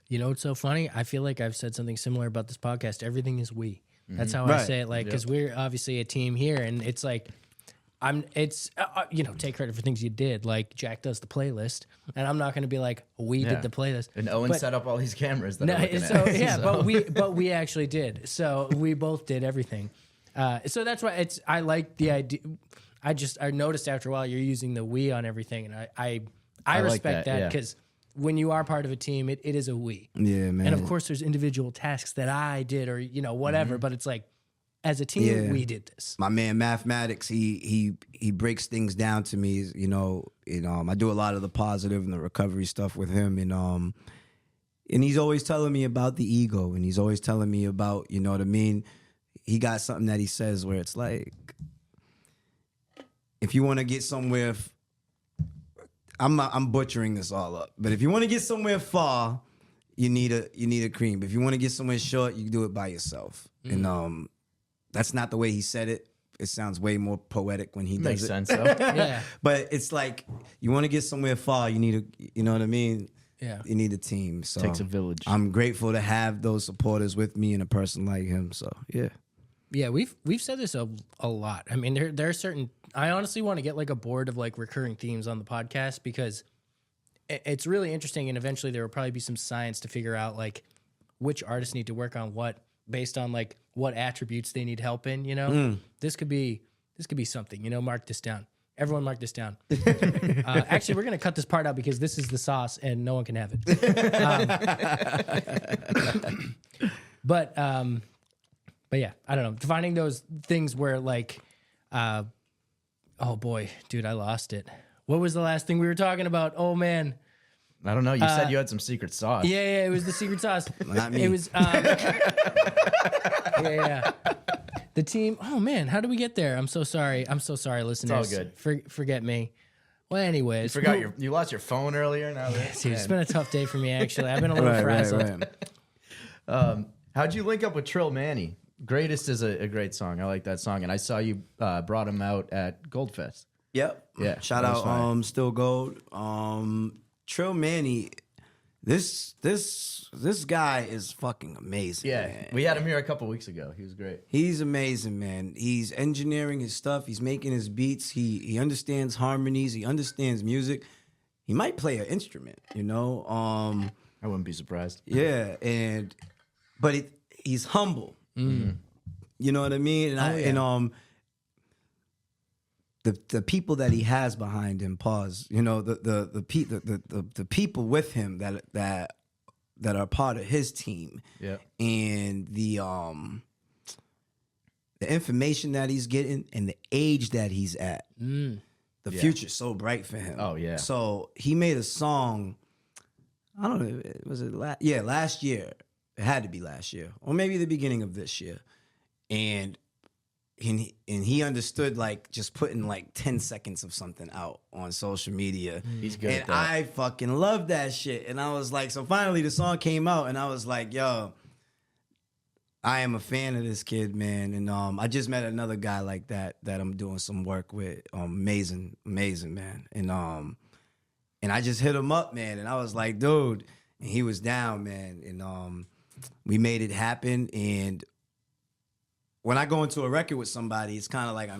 [SPEAKER 4] You know what's so funny? I feel like I've said something similar about this podcast. Everything is we. That's how I
[SPEAKER 3] Right.
[SPEAKER 4] say it. Like, because we're obviously a team here, and it's like, take credit for things you did. Like Jack does the playlist, and I'm not going to be like, we did the playlist.
[SPEAKER 2] And Owen
[SPEAKER 4] But-
[SPEAKER 2] set up all these cameras that
[SPEAKER 4] No,
[SPEAKER 2] I'm looking
[SPEAKER 4] so
[SPEAKER 2] at.
[SPEAKER 4] yeah, but we actually did. So we both did everything. So that's why I like the idea. I noticed after a while you're using the we on everything, and I
[SPEAKER 2] like
[SPEAKER 4] respect
[SPEAKER 2] that, yeah.
[SPEAKER 4] because when you are part of a team, it is a we.
[SPEAKER 3] Yeah, man.
[SPEAKER 4] And of course, there's individual tasks that I did or whatever, but it's like as a team, we did this.
[SPEAKER 3] My man Mathematics, he breaks things down to me, you know, and I do a lot of the positive and the recovery stuff with him, and he's always telling me about the ego, and he's always telling me about, you know what I mean? He got something that he says where it's like, if you want to get somewhere, I'm butchering this all up, but if you want to get somewhere far, you need a cream. But if you want to get somewhere short, you can do it by yourself. And that's not the way he said it. It sounds way more poetic when he
[SPEAKER 2] Makes
[SPEAKER 3] does it.
[SPEAKER 2] sense, though.
[SPEAKER 4] Yeah,
[SPEAKER 3] But it's like, you want to get somewhere far, you need you know what I mean?
[SPEAKER 4] yeah.
[SPEAKER 3] You need a team. So
[SPEAKER 2] Takes a village.
[SPEAKER 3] I'm grateful to have those supporters with me and a person like him. So yeah.
[SPEAKER 4] Yeah, we've said this a lot. I mean, there are certain. I honestly want to get like a board of like recurring themes on the podcast because it's really interesting, and eventually there will probably be some science to figure out like which artists need to work on what based on like what attributes they need help in. You know, this could be something. You know, mark this down. Everyone, mark this down. Actually, we're gonna cut this part out because this is the sauce, and no one can have it. But yeah, I don't know. Finding those things where like, oh boy, dude, I lost it. What was the last thing we were talking about? Oh man.
[SPEAKER 2] I don't know. You said you had some secret sauce.
[SPEAKER 4] Yeah, it was the secret sauce.
[SPEAKER 3] Not me.
[SPEAKER 4] It was, yeah. The team. Oh man, how did we get there? I'm so sorry. I'm so sorry, listeners.
[SPEAKER 2] good.
[SPEAKER 4] Forget me. Well, anyways,
[SPEAKER 2] You lost your phone earlier. Now
[SPEAKER 4] Dude, it's been a tough day for me. Actually, I've been a little frazzled.
[SPEAKER 2] How'd you link up with Trill Manny? Greatest is a great song. I like that song, and I saw you brought him out at Goldfest.
[SPEAKER 3] Yep.
[SPEAKER 2] Yeah,
[SPEAKER 3] Shout
[SPEAKER 2] that was
[SPEAKER 3] out
[SPEAKER 2] fire.
[SPEAKER 3] Still Gold. Trill Manny, this guy is fucking amazing.
[SPEAKER 2] Yeah,
[SPEAKER 3] man.
[SPEAKER 2] we had him here a couple weeks ago. He was great.
[SPEAKER 3] He's amazing, man. He's engineering his stuff. He's making his beats. He understands harmonies. He understands music. He might play an instrument, you know.
[SPEAKER 2] I wouldn't be surprised.
[SPEAKER 3] Yeah, but he's humble. You know what I mean? And the people that he has behind him, you know, the people with him that are part of his team.
[SPEAKER 2] Yeah.
[SPEAKER 3] And the information that he's getting and the age that he's at. The future's so bright for him.
[SPEAKER 2] Oh, yeah.
[SPEAKER 3] So he made a song, I don't know, was it last year? It had to be last year, or maybe the beginning of this year. And he understood like just putting like 10 seconds of something out on social media.
[SPEAKER 2] He's good
[SPEAKER 3] And
[SPEAKER 2] at that.
[SPEAKER 3] I fucking love that shit. And I was like, so finally the song came out and I was like, yo, I am a fan of this kid, man. And I just met another guy like that I'm doing some work with. Amazing, man. And I just hit him up, man. And I was like, dude, and he was down, man. And we made it happen. And when I go into a record with somebody, it's kind of like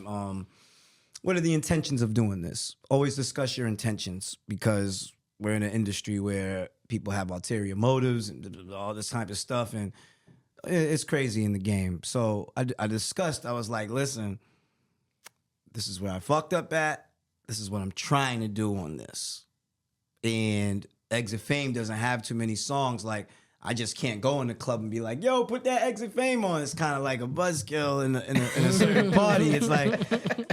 [SPEAKER 3] what are the intentions of doing this? Always discuss your intentions, because we're in an industry where people have ulterior motives and all this type of stuff. And It's crazy in the game. So I discussed. I was like, listen, this is where I fucked up at. This is what I'm trying to do on this. And Exitfame doesn't have too many songs. Like, I just can't go in the club and be like, yo, put that Exitfame on. It's kind of like a buzzkill in a certain party. It's like,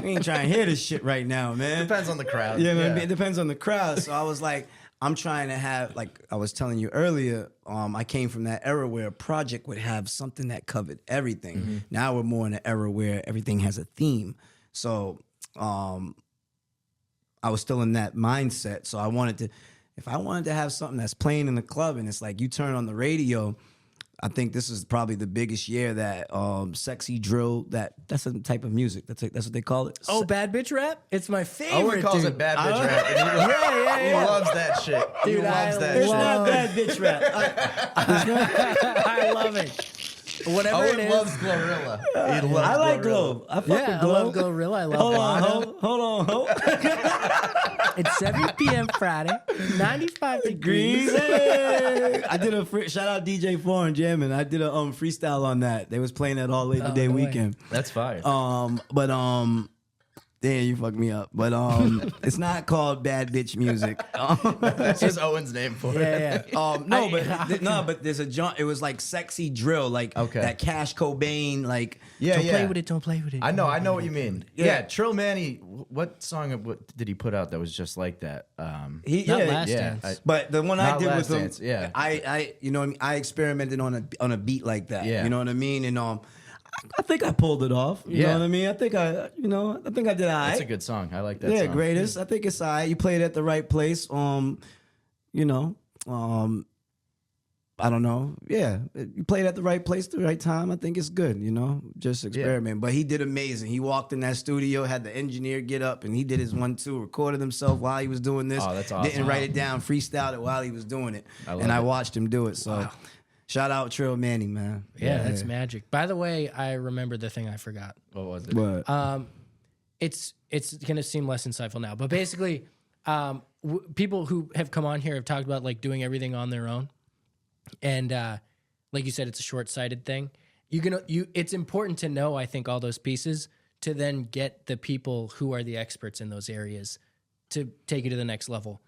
[SPEAKER 3] we ain't trying to hear this shit right now, man.
[SPEAKER 2] Depends on the crowd.
[SPEAKER 3] Yeah, man, it depends on the crowd. So I was like, I'm trying to have, like I was telling you earlier, I came from that era where a project would have something that covered everything.
[SPEAKER 2] Mm-hmm.
[SPEAKER 3] Now we're more in an era where everything has a theme. So I was still in that mindset. So if I wanted to have something that's playing in the club and it's like you turn on the radio, I think this is probably the biggest year that sexy drill, that's a type of music. That's what they call it.
[SPEAKER 4] Oh, bad bitch rap? It's my favorite.
[SPEAKER 2] Owen calls
[SPEAKER 4] dude.
[SPEAKER 2] it bad bitch rap. And he loves that shit.
[SPEAKER 4] Dude,
[SPEAKER 2] he loves that
[SPEAKER 3] It's
[SPEAKER 2] shit.
[SPEAKER 3] not bad bitch rap.
[SPEAKER 4] I love it. Whatever it
[SPEAKER 2] Owen
[SPEAKER 4] is.
[SPEAKER 2] loves Glorilla. He loves
[SPEAKER 3] I like
[SPEAKER 2] Glorilla.
[SPEAKER 3] Glow. I fuck
[SPEAKER 4] Yeah,
[SPEAKER 3] with
[SPEAKER 4] I
[SPEAKER 3] Glow.
[SPEAKER 4] love Glorilla. I love
[SPEAKER 3] Hold
[SPEAKER 4] Lana.
[SPEAKER 3] on, ho.
[SPEAKER 4] It's 7 p.m. Friday, 95 degrees.
[SPEAKER 3] Hey. I did shout out DJ Foreign Jamming. I did a freestyle on that. They was playing that all Labor Day
[SPEAKER 4] no way.
[SPEAKER 3] weekend.
[SPEAKER 2] That's fire.
[SPEAKER 3] Damn, you fucked me up. But it's not called bad bitch music.
[SPEAKER 2] That's just Owen's name for it.
[SPEAKER 4] Yeah.
[SPEAKER 3] But there's it was like sexy drill, like
[SPEAKER 2] Okay.
[SPEAKER 3] that Cash Cobain, like
[SPEAKER 2] Yeah,
[SPEAKER 4] Don't
[SPEAKER 2] yeah.
[SPEAKER 4] play with it. Don't play with it.
[SPEAKER 2] I know what you mean.
[SPEAKER 3] Yeah.
[SPEAKER 2] Yeah, Trill Manny. What song did he put out that was just like that?
[SPEAKER 3] he,
[SPEAKER 4] Not
[SPEAKER 3] yeah,
[SPEAKER 4] Last
[SPEAKER 2] yeah,
[SPEAKER 4] Dance.
[SPEAKER 3] But the one I
[SPEAKER 2] Not
[SPEAKER 3] did
[SPEAKER 2] Last
[SPEAKER 3] with him,
[SPEAKER 2] Dance, yeah.
[SPEAKER 3] I you know what I mean? I experimented on a beat like that.
[SPEAKER 2] Yeah.
[SPEAKER 3] You know what I mean? And I think I pulled it off. You
[SPEAKER 2] Yeah.
[SPEAKER 3] know what I mean? I think I did all right.
[SPEAKER 2] That's a good song. I like that
[SPEAKER 3] Yeah,
[SPEAKER 2] song.
[SPEAKER 3] greatest. I think it's all right. You played at the right place. You know, I don't know. Yeah, you played at the right place, the right time. I think it's good. You know, just experiment. But he did amazing. He walked in that studio, had the engineer get up, and he did his 1-2, recorded himself while he was doing this.
[SPEAKER 2] Oh, that's awesome.
[SPEAKER 3] Didn't write it down, freestyled it while he was doing it,
[SPEAKER 2] I love
[SPEAKER 3] and I
[SPEAKER 2] it.
[SPEAKER 3] watched him do it. So, shout out Trill Manny, man.
[SPEAKER 4] Yeah, that's magic. By the way, I remember the thing I forgot.
[SPEAKER 2] What was it?
[SPEAKER 3] But
[SPEAKER 4] It's gonna seem less insightful now, but basically, people who have come on here have talked about like doing everything on their own, and like you said, it's a short-sighted thing. It's important to know, I think, all those pieces to then get the people who are the experts in those areas to take you to the next level.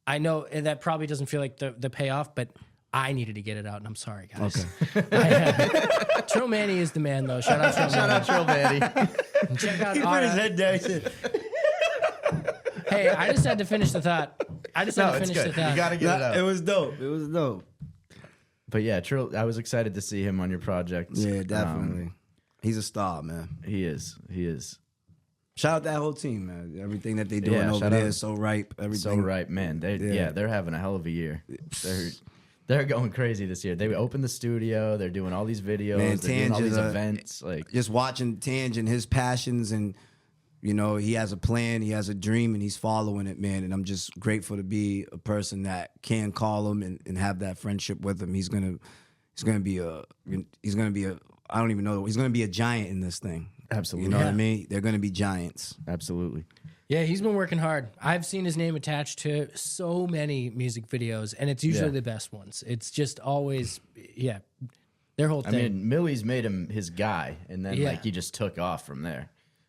[SPEAKER 4] I know that probably doesn't feel like the payoff, but I needed to get it out, and I'm sorry, guys. Okay. Trill Manny is the man, though. Shout out Trill Manny.
[SPEAKER 2] Shout out Trill Manny.
[SPEAKER 4] Check out
[SPEAKER 3] he put his
[SPEAKER 4] Anna.
[SPEAKER 3] head down. He said,
[SPEAKER 4] Hey, I just had to finish the thought.
[SPEAKER 2] No, it's good. You got to get it out.
[SPEAKER 3] It was dope. It was dope.
[SPEAKER 2] But yeah, Trill. I was excited to see him on your project.
[SPEAKER 3] Yeah, definitely. He's a star, man.
[SPEAKER 2] He is.
[SPEAKER 3] Shout out that whole team, man. Everything that they doing
[SPEAKER 2] Yeah,
[SPEAKER 3] over
[SPEAKER 2] shout
[SPEAKER 3] there
[SPEAKER 2] out.
[SPEAKER 3] is so ripe. Everything.
[SPEAKER 2] So right, man. They're having a hell of a year. They're going crazy this year. They opened the studio. They're doing all these videos.
[SPEAKER 3] Man,
[SPEAKER 2] they're doing all
[SPEAKER 3] Tange
[SPEAKER 2] these
[SPEAKER 3] is
[SPEAKER 2] events. Like
[SPEAKER 3] Just watching Tange and his passions, and you know, he has a plan, he has a dream, and he's following it, man. And I'm just grateful to be a person that can call him and have that friendship with him. He's gonna be a I don't even know. He's gonna be a giant in this thing.
[SPEAKER 2] Absolutely.
[SPEAKER 3] You know what I
[SPEAKER 4] Yeah.
[SPEAKER 3] mean? They're gonna be giants.
[SPEAKER 2] absolutely.
[SPEAKER 4] Yeah, he's been working hard. I've seen his name attached to so many music videos, and it's usually
[SPEAKER 2] Yeah.
[SPEAKER 4] the best ones. It's just always, their whole
[SPEAKER 2] I
[SPEAKER 4] thing.
[SPEAKER 2] mean, Millie's made him his guy, and then
[SPEAKER 4] Yeah.
[SPEAKER 2] like he just took off from there.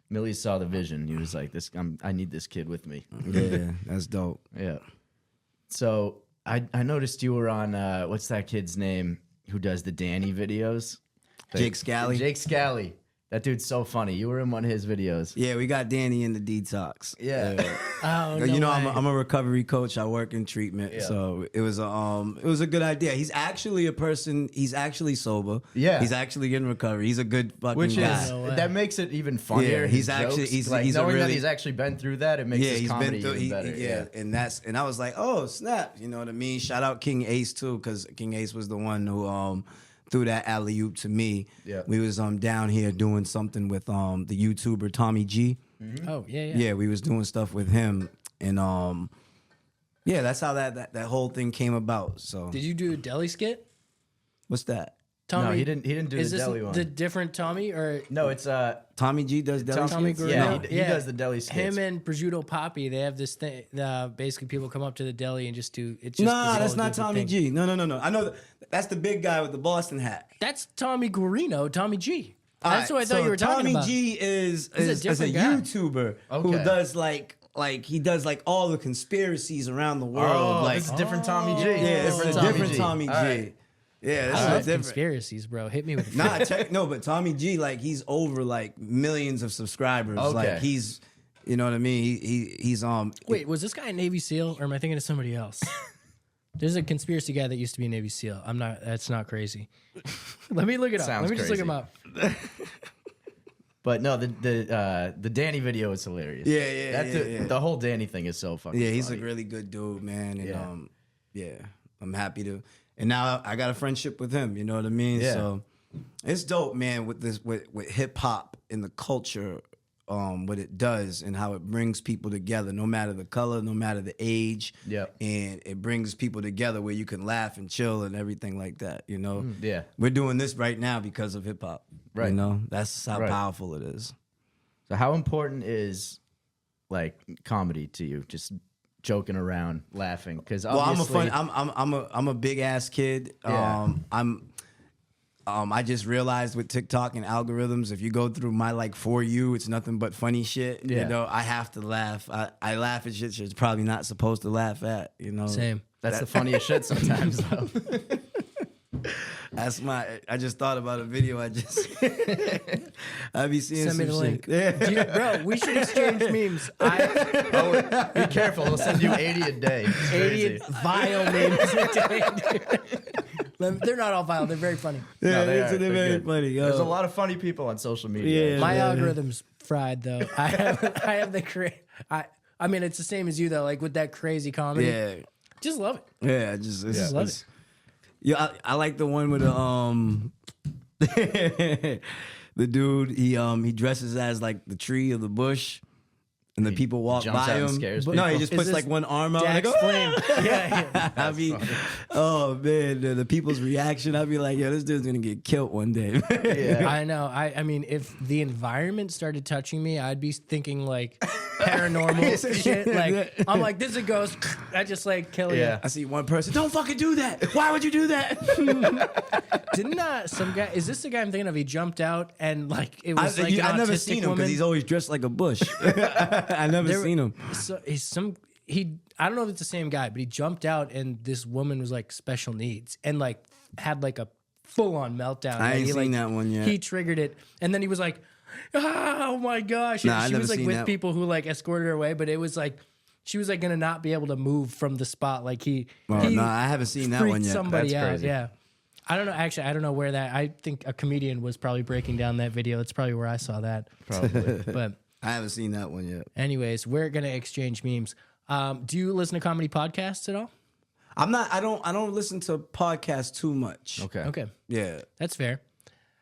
[SPEAKER 2] Millie saw the vision. He was like, I need this kid with me."
[SPEAKER 3] Yeah, that's dope.
[SPEAKER 2] Yeah. So I noticed you were on what's that kid's name who does the Danny videos?
[SPEAKER 3] Jake Scally.
[SPEAKER 2] Jake Scally. That dude's so funny. You were in one of his videos.
[SPEAKER 3] Yeah, we got Danny in the detox.
[SPEAKER 2] Yeah.
[SPEAKER 4] oh, no
[SPEAKER 3] You know,
[SPEAKER 4] way.
[SPEAKER 3] I'm a recovery coach. I work in treatment,
[SPEAKER 2] Yeah.
[SPEAKER 3] so it was a good idea. He's actually a person. He's actually sober.
[SPEAKER 2] Yeah.
[SPEAKER 3] he's actually in recovery. He's a good fucking
[SPEAKER 2] Which
[SPEAKER 3] guy.
[SPEAKER 2] is
[SPEAKER 4] No way.
[SPEAKER 2] that makes it even funnier.
[SPEAKER 3] Yeah,
[SPEAKER 2] his
[SPEAKER 3] he's actually-
[SPEAKER 2] jokes.
[SPEAKER 3] he's-
[SPEAKER 2] like,
[SPEAKER 3] he's a
[SPEAKER 2] knowing that
[SPEAKER 3] really-
[SPEAKER 2] he's actually been through that. It makes
[SPEAKER 3] Yeah,
[SPEAKER 2] his
[SPEAKER 3] he's
[SPEAKER 2] comedy
[SPEAKER 3] been through.
[SPEAKER 2] even better.
[SPEAKER 3] And I was like, oh snap, you know what I mean? Shout out King Ace too, because King Ace was the one who threw that alley oop to me.
[SPEAKER 2] Yeah.
[SPEAKER 3] We was down here doing something with the YouTuber Tommy G.
[SPEAKER 4] Oh, yeah.
[SPEAKER 3] Yeah, we was doing stuff with him, and that's how that whole thing came about. So
[SPEAKER 4] Did you do a deli skit?
[SPEAKER 3] what's that?
[SPEAKER 4] Tommy,
[SPEAKER 2] No, he didn't do
[SPEAKER 4] is
[SPEAKER 2] the
[SPEAKER 4] this
[SPEAKER 2] deli one.
[SPEAKER 4] the different Tommy or
[SPEAKER 2] No, it's
[SPEAKER 3] Tommy G does deli
[SPEAKER 4] Tommy
[SPEAKER 3] skits?
[SPEAKER 4] Guerrero?
[SPEAKER 2] he does the deli skits.
[SPEAKER 4] Him and Prosciutto Poppy, they have this thing. Basically, people come up to the deli and just do. It's just
[SPEAKER 3] Nah,
[SPEAKER 4] this
[SPEAKER 3] that's
[SPEAKER 4] whole
[SPEAKER 3] not
[SPEAKER 4] different
[SPEAKER 3] Tommy
[SPEAKER 4] thing.
[SPEAKER 3] G. No. I know that's the big guy with the Boston hat.
[SPEAKER 4] That's Tommy Guerrero, Tommy G.
[SPEAKER 3] All
[SPEAKER 4] That's
[SPEAKER 3] right,
[SPEAKER 4] what I thought
[SPEAKER 3] so
[SPEAKER 4] you were talking
[SPEAKER 3] Tommy
[SPEAKER 4] about.
[SPEAKER 3] G is a
[SPEAKER 4] different guy.
[SPEAKER 3] YouTuber who
[SPEAKER 2] Okay.
[SPEAKER 3] does like he does like all the conspiracies around the world.
[SPEAKER 2] Oh,
[SPEAKER 3] like
[SPEAKER 2] it's a different Tommy G.
[SPEAKER 3] yeah, it's a different Tommy G.
[SPEAKER 2] All right.
[SPEAKER 3] Yeah, this
[SPEAKER 4] I
[SPEAKER 3] is
[SPEAKER 4] love
[SPEAKER 3] different.
[SPEAKER 4] conspiracies, bro. Hit me with a
[SPEAKER 3] Nah, but Tommy G, like he's over like millions of subscribers.
[SPEAKER 2] Okay.
[SPEAKER 3] Like he's, you know what I mean? He's
[SPEAKER 4] Wait, was this guy a Navy SEAL, or am I thinking of somebody else? There's a conspiracy guy that used to be a Navy SEAL. I'm not. That's not crazy. Let me look it up.
[SPEAKER 2] Sounds
[SPEAKER 4] Let me just look
[SPEAKER 2] crazy.
[SPEAKER 4] him up.
[SPEAKER 2] But no, the Danny video is hilarious.
[SPEAKER 3] Yeah.
[SPEAKER 2] The whole Danny thing is so fucking.
[SPEAKER 3] Yeah, he's
[SPEAKER 2] funny.
[SPEAKER 3] a really good dude, man. And
[SPEAKER 2] Yeah.
[SPEAKER 3] I'm happy to. And now I got a friendship with him. You know what I mean?
[SPEAKER 2] Yeah.
[SPEAKER 3] So it's dope, man. With this, with hip hop and the culture, what it does and how it brings people together, no matter the color, no matter the age.
[SPEAKER 2] Yep.
[SPEAKER 3] And it brings people together where you can laugh and chill and everything like that. You know.
[SPEAKER 2] Yeah.
[SPEAKER 3] We're doing this right now because of hip hop.
[SPEAKER 2] Right.
[SPEAKER 3] You know, that's how
[SPEAKER 2] Right.
[SPEAKER 3] powerful it is.
[SPEAKER 2] So how important is like comedy to you? Just joking around, laughing, because
[SPEAKER 3] Well,
[SPEAKER 2] obviously,
[SPEAKER 3] I'm a big ass kid.
[SPEAKER 2] Yeah.
[SPEAKER 3] I just realized with TikTok and algorithms, if you go through my like For You, it's nothing but funny shit.
[SPEAKER 2] Yeah.
[SPEAKER 3] You know, I have to laugh. I laugh at shit you're probably not supposed to laugh at. You know,
[SPEAKER 4] Same.
[SPEAKER 2] that's the funniest shit sometimes. Though.
[SPEAKER 3] That's I just thought about a video. I be seeing
[SPEAKER 4] Send me
[SPEAKER 3] some
[SPEAKER 4] the link.
[SPEAKER 3] shit. Yeah.
[SPEAKER 4] Bro, we should exchange memes.
[SPEAKER 2] Be careful, we'll send you 80 a day. It's
[SPEAKER 4] 80
[SPEAKER 2] crazy.
[SPEAKER 4] vile memes a day, dude. They're not all vile. They're very funny.
[SPEAKER 3] Yeah,
[SPEAKER 2] they
[SPEAKER 3] they're
[SPEAKER 2] are. They're
[SPEAKER 3] very
[SPEAKER 2] good.
[SPEAKER 3] funny.
[SPEAKER 2] There's
[SPEAKER 3] yo.
[SPEAKER 2] a lot of funny people on social media.
[SPEAKER 3] Yeah.
[SPEAKER 4] My
[SPEAKER 3] man.
[SPEAKER 4] algorithm's fried though. I have the I mean, it's the same as you though. Like with that crazy comedy,
[SPEAKER 3] Yeah.
[SPEAKER 4] just love it.
[SPEAKER 3] Yeah, just
[SPEAKER 4] love
[SPEAKER 3] it's- Yeah, I like the one with the the dude. He dresses as like the tree or the bush, and the people walk
[SPEAKER 2] jumps
[SPEAKER 3] by
[SPEAKER 2] out and
[SPEAKER 3] him.
[SPEAKER 2] scares
[SPEAKER 3] No,
[SPEAKER 2] people.
[SPEAKER 3] he just
[SPEAKER 4] Is
[SPEAKER 3] puts
[SPEAKER 4] this
[SPEAKER 3] like one arm out.
[SPEAKER 4] Dax
[SPEAKER 3] And I go,
[SPEAKER 4] Flame. Yeah.
[SPEAKER 3] I be, oh man, the people's reaction. I'd be like, yo, this dude's gonna get killed one day.
[SPEAKER 2] Yeah.
[SPEAKER 4] I know. I mean, if the environment started touching me, I'd be thinking like paranormal shit. Like I'm like, this is a ghost. I just like kill you.
[SPEAKER 2] Yeah.
[SPEAKER 3] I see one person. Don't fucking do that. Why would you do that?
[SPEAKER 4] Didn't some guy? Is this the guy I'm thinking of? He jumped out and like it was like an
[SPEAKER 3] I never
[SPEAKER 4] autistic
[SPEAKER 3] seen him
[SPEAKER 4] woman.
[SPEAKER 3] because he's always dressed like a bush. I never seen him.
[SPEAKER 4] So I don't know if it's the same guy, but he jumped out and this woman was like special needs and like had like a full on meltdown.
[SPEAKER 3] I
[SPEAKER 4] Like,
[SPEAKER 3] ain't
[SPEAKER 4] he,
[SPEAKER 3] seen
[SPEAKER 4] like,
[SPEAKER 3] that one yet.
[SPEAKER 4] He triggered it and then he was like, oh my gosh. And
[SPEAKER 3] Nah, I
[SPEAKER 4] she
[SPEAKER 3] never
[SPEAKER 4] was like
[SPEAKER 3] seen
[SPEAKER 4] with
[SPEAKER 3] that.
[SPEAKER 4] people who like escorted her away, but it was like she was like gonna not be able to move from the spot. Like he
[SPEAKER 3] No, I haven't seen that
[SPEAKER 4] freaked
[SPEAKER 3] one yet.
[SPEAKER 4] somebody
[SPEAKER 2] That's
[SPEAKER 4] out.
[SPEAKER 2] crazy.
[SPEAKER 4] Yeah. I don't know. Actually, I don't know where that. I think a comedian was probably breaking down that video. That's probably where I saw that.
[SPEAKER 2] Probably.
[SPEAKER 4] But
[SPEAKER 3] I haven't seen that one yet.
[SPEAKER 4] anyways, we're gonna exchange memes. Do you listen to comedy podcasts at all?
[SPEAKER 3] I'm not. I don't listen to podcasts too much.
[SPEAKER 2] Okay.
[SPEAKER 4] Okay,
[SPEAKER 3] Yeah.
[SPEAKER 4] that's fair.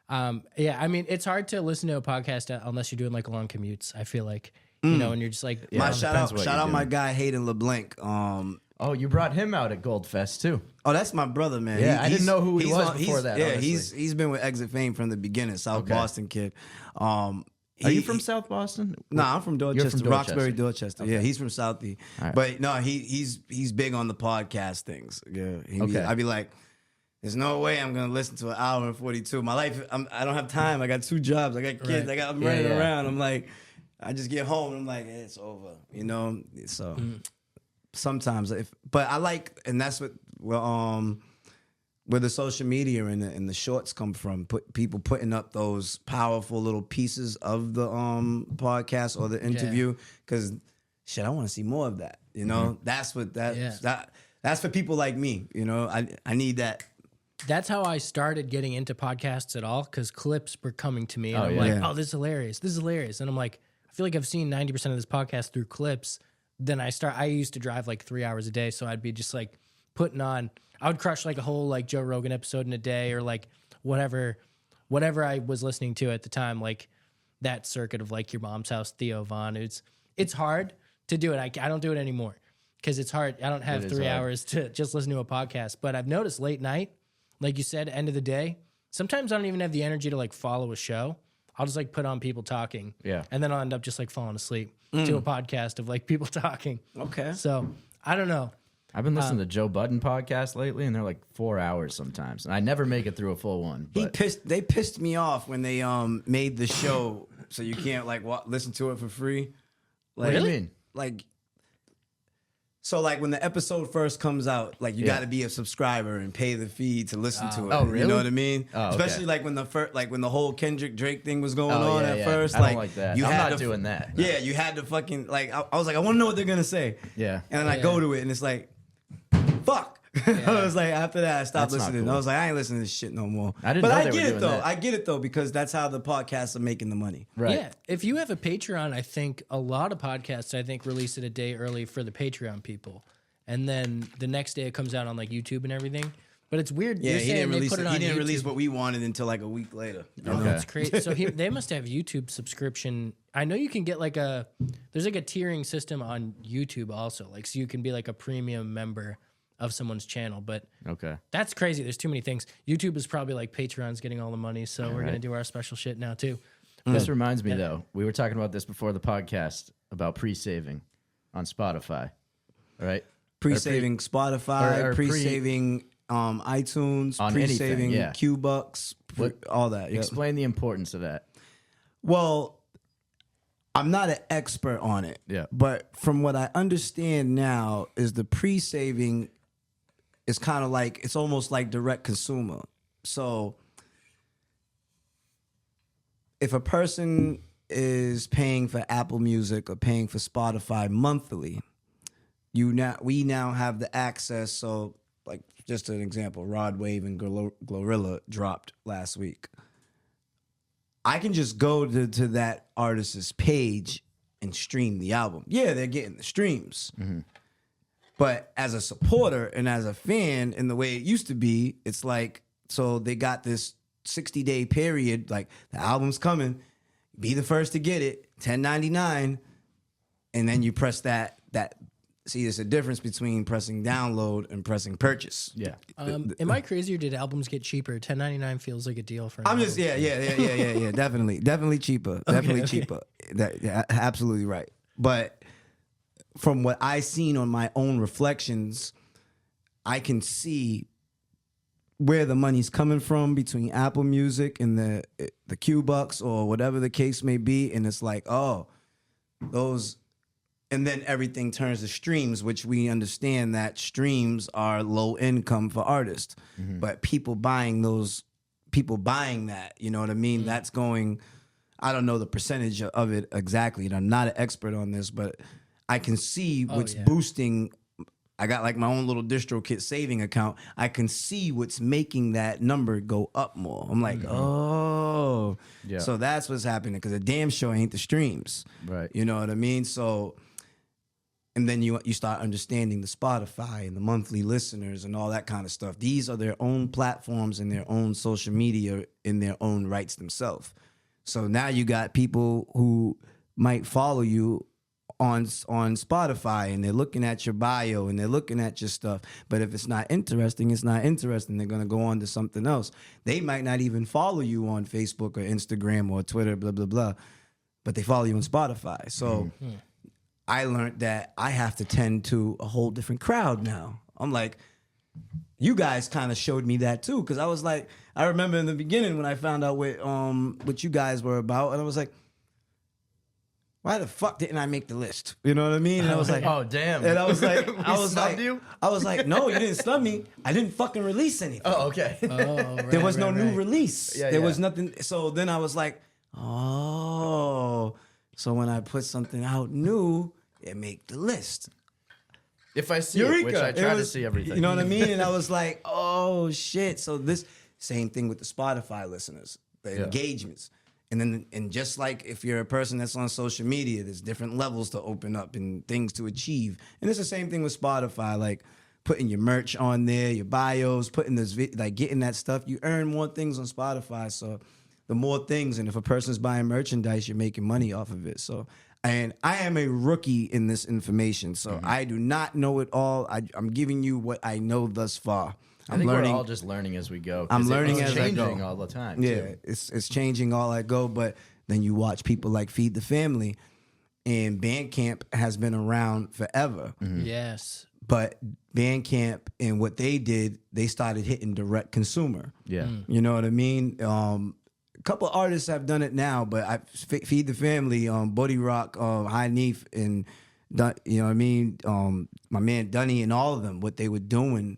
[SPEAKER 4] Yeah, I mean, it's hard to listen to a podcast unless you're doing like long commutes. I feel like you know, and you're just like,
[SPEAKER 3] My
[SPEAKER 2] it
[SPEAKER 3] shout
[SPEAKER 2] depends
[SPEAKER 3] out,
[SPEAKER 2] what
[SPEAKER 3] shout
[SPEAKER 2] you're
[SPEAKER 3] out my
[SPEAKER 2] doing.
[SPEAKER 3] guy Hayden LeBlanc.
[SPEAKER 2] Oh, you brought him out at Goldfest too.
[SPEAKER 3] Oh, that's my brother, man.
[SPEAKER 2] Yeah, I didn't know who he
[SPEAKER 3] he's
[SPEAKER 2] was before that,
[SPEAKER 3] Yeah,
[SPEAKER 2] honestly.
[SPEAKER 3] he's been with Exitfame from the beginning. South Boston kid.
[SPEAKER 2] Are you from South Boston?
[SPEAKER 3] No, I'm from Dorchester,
[SPEAKER 2] from
[SPEAKER 3] Roxbury,
[SPEAKER 2] Dorchester.
[SPEAKER 3] Dorchester. Yeah, he's from Southie.
[SPEAKER 2] right.
[SPEAKER 3] But no, he's big on the podcast things. Yeah,
[SPEAKER 2] Okay.
[SPEAKER 3] I'd be like, there's no way I'm gonna listen to an hour and 42. My life, I don't have time. I got 2 jobs. I got kids.
[SPEAKER 4] Right.
[SPEAKER 3] I'm
[SPEAKER 2] Yeah,
[SPEAKER 3] running
[SPEAKER 2] yeah.
[SPEAKER 3] around. I'm like, I just get home and I'm like, it's over. You know. So sometimes, but I like, and that's what where the social media and the shorts come from. People putting up those powerful little pieces of the podcast or the interview because shit, I want to see more of that. You know, that's what that's for people like me. You know, I need that.
[SPEAKER 4] that's how I started getting into podcasts at all because clips were coming to me and
[SPEAKER 2] Oh,
[SPEAKER 4] I'm
[SPEAKER 2] yeah.
[SPEAKER 4] like,
[SPEAKER 3] Yeah.
[SPEAKER 4] oh, this is hilarious. This is hilarious. And I'm like, I feel like I've seen 90% of this podcast through clips. Then I used to drive like 3 hours a day. So I'd be just like putting on, I would crush like a whole like Joe Rogan episode in a day or like whatever I was listening to at the time, like that circuit of like Your Mom's House, Theo Von. It's hard to do it. I don't do it anymore because it's hard. I don't have
[SPEAKER 2] It is
[SPEAKER 4] 3
[SPEAKER 2] hard.
[SPEAKER 4] hours to just listen to a podcast. But I've noticed late night, like you said, end of the day, sometimes I don't even have the energy to like follow a show. I'll just like put on people talking.
[SPEAKER 2] Yeah.
[SPEAKER 4] And then I'll end up just like falling asleep to a podcast of like people talking.
[SPEAKER 3] Okay.
[SPEAKER 4] So I don't know.
[SPEAKER 2] I've been listening to Joe Budden podcast lately, and they're like 4 hours sometimes. And I never make it through a full one. But
[SPEAKER 3] They pissed me off when they made the show so you can't like listen to it for free. Like,
[SPEAKER 2] what do you mean?
[SPEAKER 3] Like, so like when the episode first comes out, like you got to be a subscriber and pay the fee to listen to it.
[SPEAKER 2] Oh, really?
[SPEAKER 3] You know what I mean?
[SPEAKER 2] Oh, okay.
[SPEAKER 3] Especially like when the whole Kendrick Drake thing was going
[SPEAKER 2] Oh,
[SPEAKER 3] on
[SPEAKER 2] yeah,
[SPEAKER 3] at
[SPEAKER 2] yeah.
[SPEAKER 3] first.
[SPEAKER 2] I don't like that.
[SPEAKER 3] You
[SPEAKER 2] I'm
[SPEAKER 3] had
[SPEAKER 2] not
[SPEAKER 3] to,
[SPEAKER 2] doing that. No.
[SPEAKER 3] Yeah, you had to fucking like. I was like, I want to know what they're gonna say.
[SPEAKER 2] Yeah.
[SPEAKER 3] And then I go to it and it's like, fuck. I was like, after that, I stopped
[SPEAKER 2] That's not
[SPEAKER 3] listening.
[SPEAKER 2] cool.
[SPEAKER 3] I was like, I ain't listening to this shit no more.
[SPEAKER 2] I didn't
[SPEAKER 3] but
[SPEAKER 2] know
[SPEAKER 3] I
[SPEAKER 2] they were
[SPEAKER 3] get it
[SPEAKER 2] doing
[SPEAKER 3] though.
[SPEAKER 2] that.
[SPEAKER 3] I get it though because that's how the podcasts are making the money.
[SPEAKER 2] Right.
[SPEAKER 4] Yeah. If you have a Patreon, I think a lot of podcasts, release it a day early for the Patreon people. And then the next day it comes out on like YouTube and everything. But it's weird.
[SPEAKER 3] Yeah,
[SPEAKER 4] You're
[SPEAKER 3] he
[SPEAKER 4] saying
[SPEAKER 3] didn't
[SPEAKER 4] they
[SPEAKER 3] release
[SPEAKER 4] put
[SPEAKER 3] it.
[SPEAKER 4] it on
[SPEAKER 3] He didn't release
[SPEAKER 4] YouTube.
[SPEAKER 3] what we wanted until like a week later. You know?
[SPEAKER 2] Okay.
[SPEAKER 4] It's crazy. So they must have YouTube subscription. I know you can get like there's like a tiering system on YouTube also. Like, so you can be like a premium member of someone's channel. But
[SPEAKER 2] Okay.
[SPEAKER 4] that's crazy. There's too many things. YouTube is probably like Patreon's getting all the money. So we're going to do our special shit now too.
[SPEAKER 2] This reminds me, though, we were talking about this before the podcast about pre-saving on Spotify. All right?
[SPEAKER 3] Pre-saving Spotify,
[SPEAKER 2] or
[SPEAKER 3] pre-saving iTunes,
[SPEAKER 2] On
[SPEAKER 3] pre-saving
[SPEAKER 2] anything, yeah.
[SPEAKER 3] Q-Bucks, all that. Yeah.
[SPEAKER 2] Explain the importance of that.
[SPEAKER 3] Well, I'm not an expert on it.
[SPEAKER 2] Yeah.
[SPEAKER 3] But from what I understand now is the pre-saving is kind of like, it's almost like direct consumer. So if a person is paying for Apple Music or paying for Spotify monthly, we now have the access. So like just an example, Rod Wave and Glorilla dropped last week. I can just go to that artist's page and stream the album. Yeah, they're getting the streams.
[SPEAKER 2] Mm-hmm.
[SPEAKER 3] But as a supporter and as a fan, in the way it used to be, it's like, so they got this 60-day period, like the album's coming, be the first to get it, $10.99, and then you press that. See, there's a difference between pressing download and pressing purchase.
[SPEAKER 2] Yeah.
[SPEAKER 4] Am I crazy or did albums get cheaper? $10.99 feels like a deal for an
[SPEAKER 3] I'm
[SPEAKER 4] album.
[SPEAKER 3] just yeah, definitely cheaper, cheaper. Absolutely right. But from what I seen on my own reflections, I can see where the money's coming from between Apple Music and the Q-Bucks or whatever the case may be, and it's like, oh, those. And then everything turns to streams, which we understand that streams are low income for artists. Mm-hmm. But people buying that, you know what I mean? Mm-hmm. That's going, I don't know the percentage of it exactly. And I'm not an expert on this, but I can see what's boosting. I got like my own little DistroKid saving account. I can see what's making that number go up more. I'm like, oh. Yeah. So that's what's happening because the damn show ain't the streams.
[SPEAKER 2] Right.
[SPEAKER 3] You know what I mean? So... And then you start understanding the Spotify and the monthly listeners and all that kind of stuff. These are their own platforms and their own social media in their own rights themselves. So now you got people who might follow you on Spotify and they're looking at your bio and they're looking at your stuff. But if it's not interesting, it's not interesting. They're going to go on to something else. They might not even follow you on Facebook or Instagram or Twitter, blah, blah, blah. But they follow you on Spotify. So... Mm-hmm. I learned that I have to tend to a whole different crowd now. I'm like, you guys kind of showed me that too, because I was like, I remember in the beginning when I found out what you guys were about, and I was like, why the fuck didn't I make the list? You know what I mean? And I was like,
[SPEAKER 2] oh damn.
[SPEAKER 3] And I was like,
[SPEAKER 2] you?
[SPEAKER 3] I was like, no, you didn't snub me. I didn't fucking release anything.
[SPEAKER 2] Oh, okay.
[SPEAKER 3] There was no new release.
[SPEAKER 2] Yeah,
[SPEAKER 3] there was nothing. So then I was like, oh. So when I put something out new, it make the list.
[SPEAKER 2] If I see it, which I try to see everything.
[SPEAKER 3] You know what I mean? And I was like, oh, shit. So this same thing with the Spotify listeners, the engagements. And just like if you're a person that's on social media, there's different levels to open up and things to achieve. And it's the same thing with Spotify, like putting your merch on there, your bios, putting this, like getting that stuff. You earn more things on Spotify. So the more things, and if a person's buying merchandise, you're making money off of it. So, and I am a rookie in this information, so I do not know it all. I'm giving you what I know thus far.
[SPEAKER 2] I think
[SPEAKER 3] learning.
[SPEAKER 2] we're all just learning as we go. 'cause
[SPEAKER 3] I'm learning
[SPEAKER 2] it's
[SPEAKER 3] as I go.
[SPEAKER 2] changing all the time.
[SPEAKER 3] Yeah,
[SPEAKER 2] too.
[SPEAKER 3] it's changing all I go. But then you watch people like Feed the Family, and Bandcamp has been around forever.
[SPEAKER 4] Yes.
[SPEAKER 3] But Bandcamp and what they did, they started hitting direct consumer.
[SPEAKER 2] Yeah.
[SPEAKER 3] You know what I mean? A couple artists have done it now, but Feed the Family, Buddy Rock, High Neef, and you know what I mean? My man Dunny and all of them, what they were doing.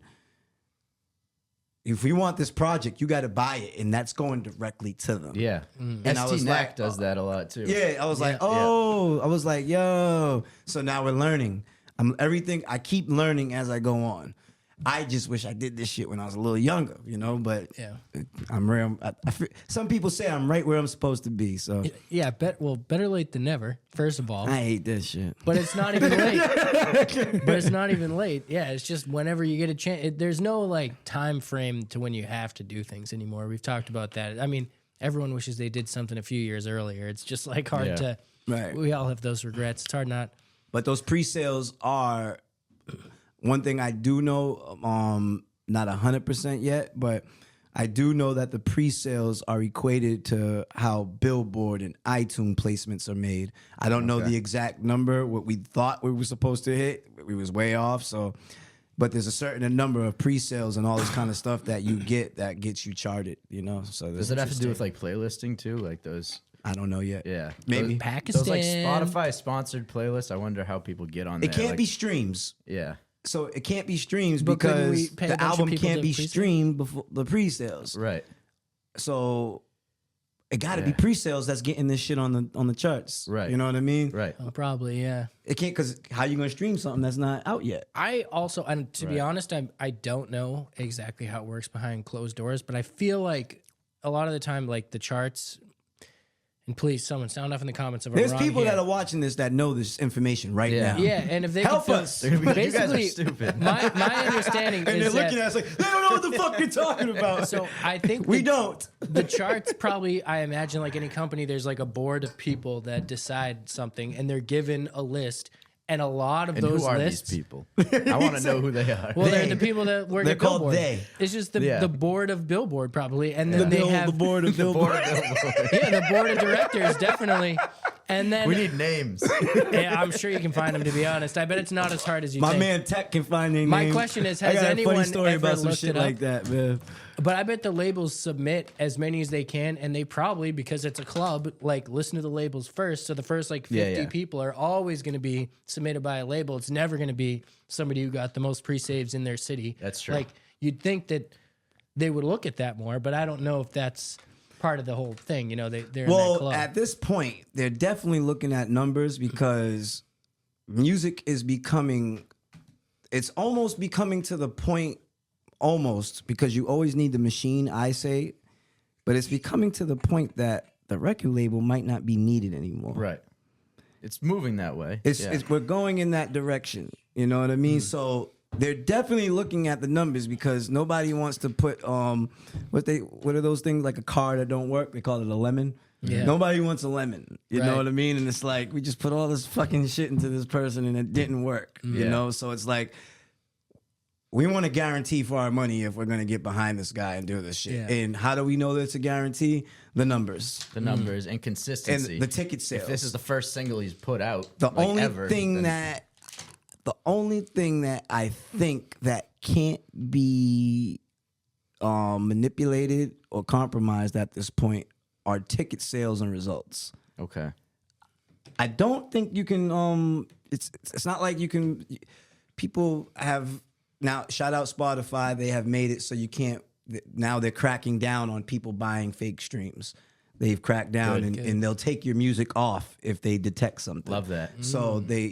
[SPEAKER 3] If we want this project, you got to buy it, and that's going directly to them.
[SPEAKER 2] Yeah.
[SPEAKER 3] And I
[SPEAKER 2] ST
[SPEAKER 3] was
[SPEAKER 2] Nack
[SPEAKER 3] like,
[SPEAKER 2] does that a lot too.
[SPEAKER 3] Yeah, I was like,
[SPEAKER 2] Yeah.
[SPEAKER 3] I was like, yo. So now we're learning. I keep learning as I go on. I just wish I did this shit when I was a little younger, you know. But
[SPEAKER 4] Yeah.
[SPEAKER 3] I'm rare. Some people say I'm right where I'm supposed to be. So
[SPEAKER 4] Yeah. Better late than never. First of all,
[SPEAKER 3] I hate this shit.
[SPEAKER 4] but it's not even late. But it's not even late. Yeah, it's just whenever you get a chance. There's no like time frame to when you have to do things anymore. We've talked about that. I mean, everyone wishes they did something a few years earlier. It's just like hard
[SPEAKER 2] Yeah.
[SPEAKER 4] to.
[SPEAKER 3] Right.
[SPEAKER 4] We all have those regrets. It's hard not.
[SPEAKER 3] But those pre-sales are one thing I do know. Not 100% yet, but I do know that the pre-sales are equated to how Billboard and iTunes placements are made. I don't know the exact number. What we thought we were supposed to hit, we was way off. So, but there's a certain number of pre-sales and all this kind of stuff that you get that gets you charted. You know. So
[SPEAKER 2] Does it have to do with like playlisting too? Like those.
[SPEAKER 3] I don't know yet.
[SPEAKER 2] Yeah.
[SPEAKER 3] Maybe.
[SPEAKER 4] Pakistan.
[SPEAKER 2] Those like Spotify sponsored playlists. I wonder how people get on there.
[SPEAKER 3] It can't
[SPEAKER 2] like,
[SPEAKER 3] be streams.
[SPEAKER 2] Yeah.
[SPEAKER 3] So it can't be streams
[SPEAKER 4] But couldn't we
[SPEAKER 3] because
[SPEAKER 4] pay a
[SPEAKER 3] the
[SPEAKER 4] bunch of
[SPEAKER 3] album
[SPEAKER 4] people
[SPEAKER 3] can't
[SPEAKER 4] to
[SPEAKER 3] be
[SPEAKER 4] pre-sale?
[SPEAKER 3] streamed before the pre-sales.
[SPEAKER 2] Right.
[SPEAKER 3] So it got to be
[SPEAKER 2] Yeah.
[SPEAKER 3] pre-sales that's getting this shit on the charts.
[SPEAKER 2] Right.
[SPEAKER 3] You know what I mean?
[SPEAKER 2] Right.
[SPEAKER 4] Oh, probably, yeah.
[SPEAKER 3] It can't, because how you gonna stream something that's not out yet?
[SPEAKER 4] I also, and to be
[SPEAKER 2] Right.
[SPEAKER 4] honest, I don't know exactly how it works behind closed doors, but I feel like a lot of the time, like the charts. And please, someone sound off in the comments if I'm
[SPEAKER 3] There's
[SPEAKER 4] wrong
[SPEAKER 3] people
[SPEAKER 4] here.
[SPEAKER 3] that are watching this that know this information right
[SPEAKER 2] Yeah.
[SPEAKER 3] now.
[SPEAKER 4] Yeah, and if they
[SPEAKER 3] Help
[SPEAKER 4] can fill,
[SPEAKER 3] us.
[SPEAKER 2] They're gonna be like, you guys are
[SPEAKER 4] basically,
[SPEAKER 2] stupid.
[SPEAKER 4] my understanding
[SPEAKER 3] And they're
[SPEAKER 4] is
[SPEAKER 3] looking
[SPEAKER 4] that,
[SPEAKER 3] at us like, they don't know what the fuck you're talking about.
[SPEAKER 4] so I think
[SPEAKER 3] we
[SPEAKER 4] the-
[SPEAKER 3] don't.
[SPEAKER 4] The charts probably, I imagine, like any company, there's like a board of people that decide something, and they're given a list, and a lot of
[SPEAKER 2] And
[SPEAKER 4] those
[SPEAKER 2] who are
[SPEAKER 4] lists.
[SPEAKER 2] these people? I want to know who they are.
[SPEAKER 4] Well, they're
[SPEAKER 3] They.
[SPEAKER 4] the people that work
[SPEAKER 3] They're
[SPEAKER 4] at
[SPEAKER 3] called
[SPEAKER 4] Billboard.
[SPEAKER 3] they.
[SPEAKER 4] It's just the,
[SPEAKER 2] Yeah.
[SPEAKER 4] the board of Billboard, probably, and then they have
[SPEAKER 3] the board of Billboard.
[SPEAKER 4] yeah, the board of directors, definitely. And then
[SPEAKER 2] We need names.
[SPEAKER 4] yeah, I'm sure you can find them. To be honest, I bet it's not as hard as you
[SPEAKER 3] My
[SPEAKER 4] think.
[SPEAKER 3] man Tech can find their
[SPEAKER 4] My
[SPEAKER 3] names.
[SPEAKER 4] question is,
[SPEAKER 3] I
[SPEAKER 4] has
[SPEAKER 3] got a
[SPEAKER 4] anyone
[SPEAKER 3] funny story
[SPEAKER 4] ever
[SPEAKER 3] about some
[SPEAKER 4] looked
[SPEAKER 3] shit
[SPEAKER 4] it up?
[SPEAKER 3] like that, man?
[SPEAKER 4] But I bet the labels submit as many as they can, and they probably, because it's a club, like listen to the labels first. So the first like 50
[SPEAKER 2] Yeah.
[SPEAKER 4] people are always going to be submitted by a label. It's never going to be somebody who got the most pre-saves in their city.
[SPEAKER 2] That's true.
[SPEAKER 4] Like you'd think that they would look at that more, but I don't know if that's part of the whole thing. You know, they're in that
[SPEAKER 3] Well,
[SPEAKER 4] club.
[SPEAKER 3] at this point, they're definitely looking at numbers because music is becoming, it's almost becoming to the point, almost, because you always need the machine, I say, but it's becoming to the point that the record label might not be needed anymore.
[SPEAKER 2] Right. It's moving that way.
[SPEAKER 3] It's we're going in that direction. You know what I mean? So they're definitely looking at the numbers because nobody wants to put what are those things, like a car that don't work? They call it a lemon.
[SPEAKER 4] Yeah.
[SPEAKER 3] Nobody wants a lemon. You know
[SPEAKER 4] Right.
[SPEAKER 3] what I mean? And it's like we just put all this fucking shit into this person and it didn't work. You
[SPEAKER 2] Yeah.
[SPEAKER 3] know? So it's like we want to guarantee for our money if we're gonna get behind this guy and do this shit.
[SPEAKER 4] Yeah.
[SPEAKER 3] And how do we know that it's a guarantee? The numbers.
[SPEAKER 2] the numbers and
[SPEAKER 3] And
[SPEAKER 2] consistency.
[SPEAKER 3] the ticket sales.
[SPEAKER 2] If this is the first single he's put out,
[SPEAKER 3] The
[SPEAKER 2] like,
[SPEAKER 3] only
[SPEAKER 2] ever,
[SPEAKER 3] thing
[SPEAKER 2] then-
[SPEAKER 3] that I think that can't be manipulated or compromised at this point are ticket sales and results.
[SPEAKER 2] Okay.
[SPEAKER 3] I don't think you can. It's not like you can. People have now. Shout out Spotify. They have made it so you can't. Now they're cracking down on people buying fake streams. They've cracked down
[SPEAKER 2] Good.
[SPEAKER 3] and they'll take your music off if they detect something.
[SPEAKER 2] Love that.
[SPEAKER 3] So they,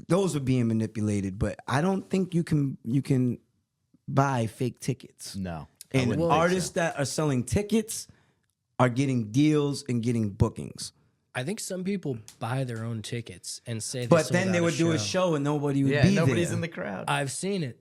[SPEAKER 3] those are being manipulated, but I don't think you can buy fake tickets.
[SPEAKER 2] No. I
[SPEAKER 3] And
[SPEAKER 2] wouldn't think
[SPEAKER 3] artists
[SPEAKER 2] so.
[SPEAKER 3] that are selling tickets are getting deals and getting bookings.
[SPEAKER 4] I think some people buy their own tickets and say they
[SPEAKER 3] But
[SPEAKER 4] sold
[SPEAKER 3] then they
[SPEAKER 4] out
[SPEAKER 3] would do a show and nobody would
[SPEAKER 2] Yeah,
[SPEAKER 3] be
[SPEAKER 2] nobody's
[SPEAKER 3] there.
[SPEAKER 2] in the crowd.
[SPEAKER 4] I've seen it.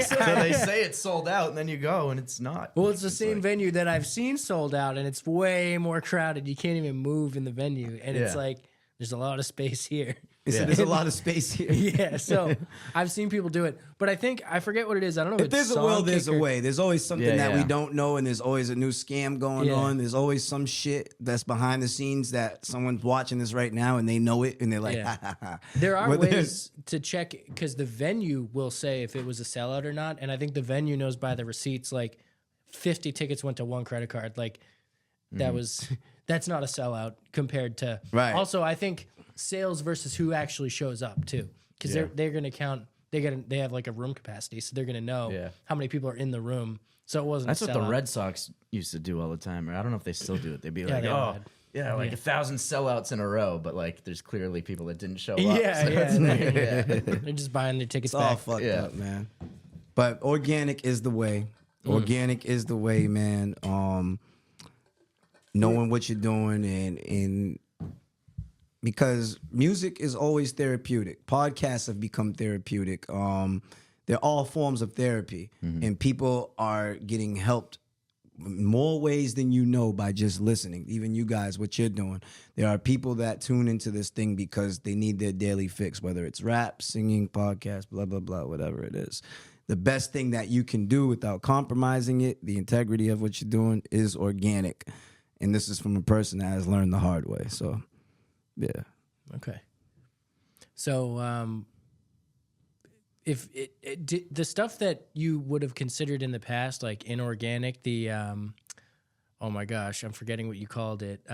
[SPEAKER 2] So they say it's sold out, and then you go, and it's not.
[SPEAKER 4] Well, it's the same
[SPEAKER 2] like-
[SPEAKER 4] venue that I've seen sold out, and it's way more crowded. You can't even move in the venue, and it's
[SPEAKER 2] Yeah.
[SPEAKER 4] like there's a lot of space here.
[SPEAKER 3] He said there's a lot of space here.
[SPEAKER 4] Yeah, so I've seen people do it, but I forget what it is. I don't know.
[SPEAKER 3] If there's a will, there's a way. There's always something that we don't know, and there's always a new scam going on. There's always some shit that's behind the scenes that someone's watching this right now, and they know it, and they're like, ha, ha, ha.
[SPEAKER 4] There are ways to check, because the venue will say if it was a sellout or not, and I think the venue knows by the receipts, like 50 tickets went to one credit card. Like, that's not a sellout compared to...
[SPEAKER 3] Right.
[SPEAKER 4] Also, I think... sales versus who actually shows up too, because they're going to count. They have like a room capacity, so they're going to know how many people are in the room. So it wasn't.
[SPEAKER 2] That's
[SPEAKER 4] a
[SPEAKER 2] what the
[SPEAKER 4] sellout.
[SPEAKER 2] Red Sox used to do all the time. Or I don't know if they still do it. They'd be like,
[SPEAKER 4] they
[SPEAKER 2] oh,
[SPEAKER 4] would.
[SPEAKER 2] yeah, like 1,000 sellouts in a row, but like there's clearly people that didn't show up.
[SPEAKER 4] Yeah,
[SPEAKER 2] so
[SPEAKER 4] yeah. They're just buying their tickets
[SPEAKER 3] it's
[SPEAKER 4] back.
[SPEAKER 3] all fucked up, man. But organic is the way. Organic is the way, man. Knowing what you're doing and because music is always therapeutic. Podcasts have become therapeutic. They're all forms of therapy, and people are getting helped in more ways than you know by just listening. Even you guys, what you're doing. There are people that tune into this thing because they need their daily fix, whether it's rap, singing, podcast, blah, blah, blah, whatever it is. The best thing that you can do without compromising it, the integrity of what you're doing, is organic. And this is from a person that has learned the hard way. So... yeah.
[SPEAKER 4] Okay. So, if the stuff that you would have considered in the past, like inorganic, oh my gosh, I'm forgetting what you called it.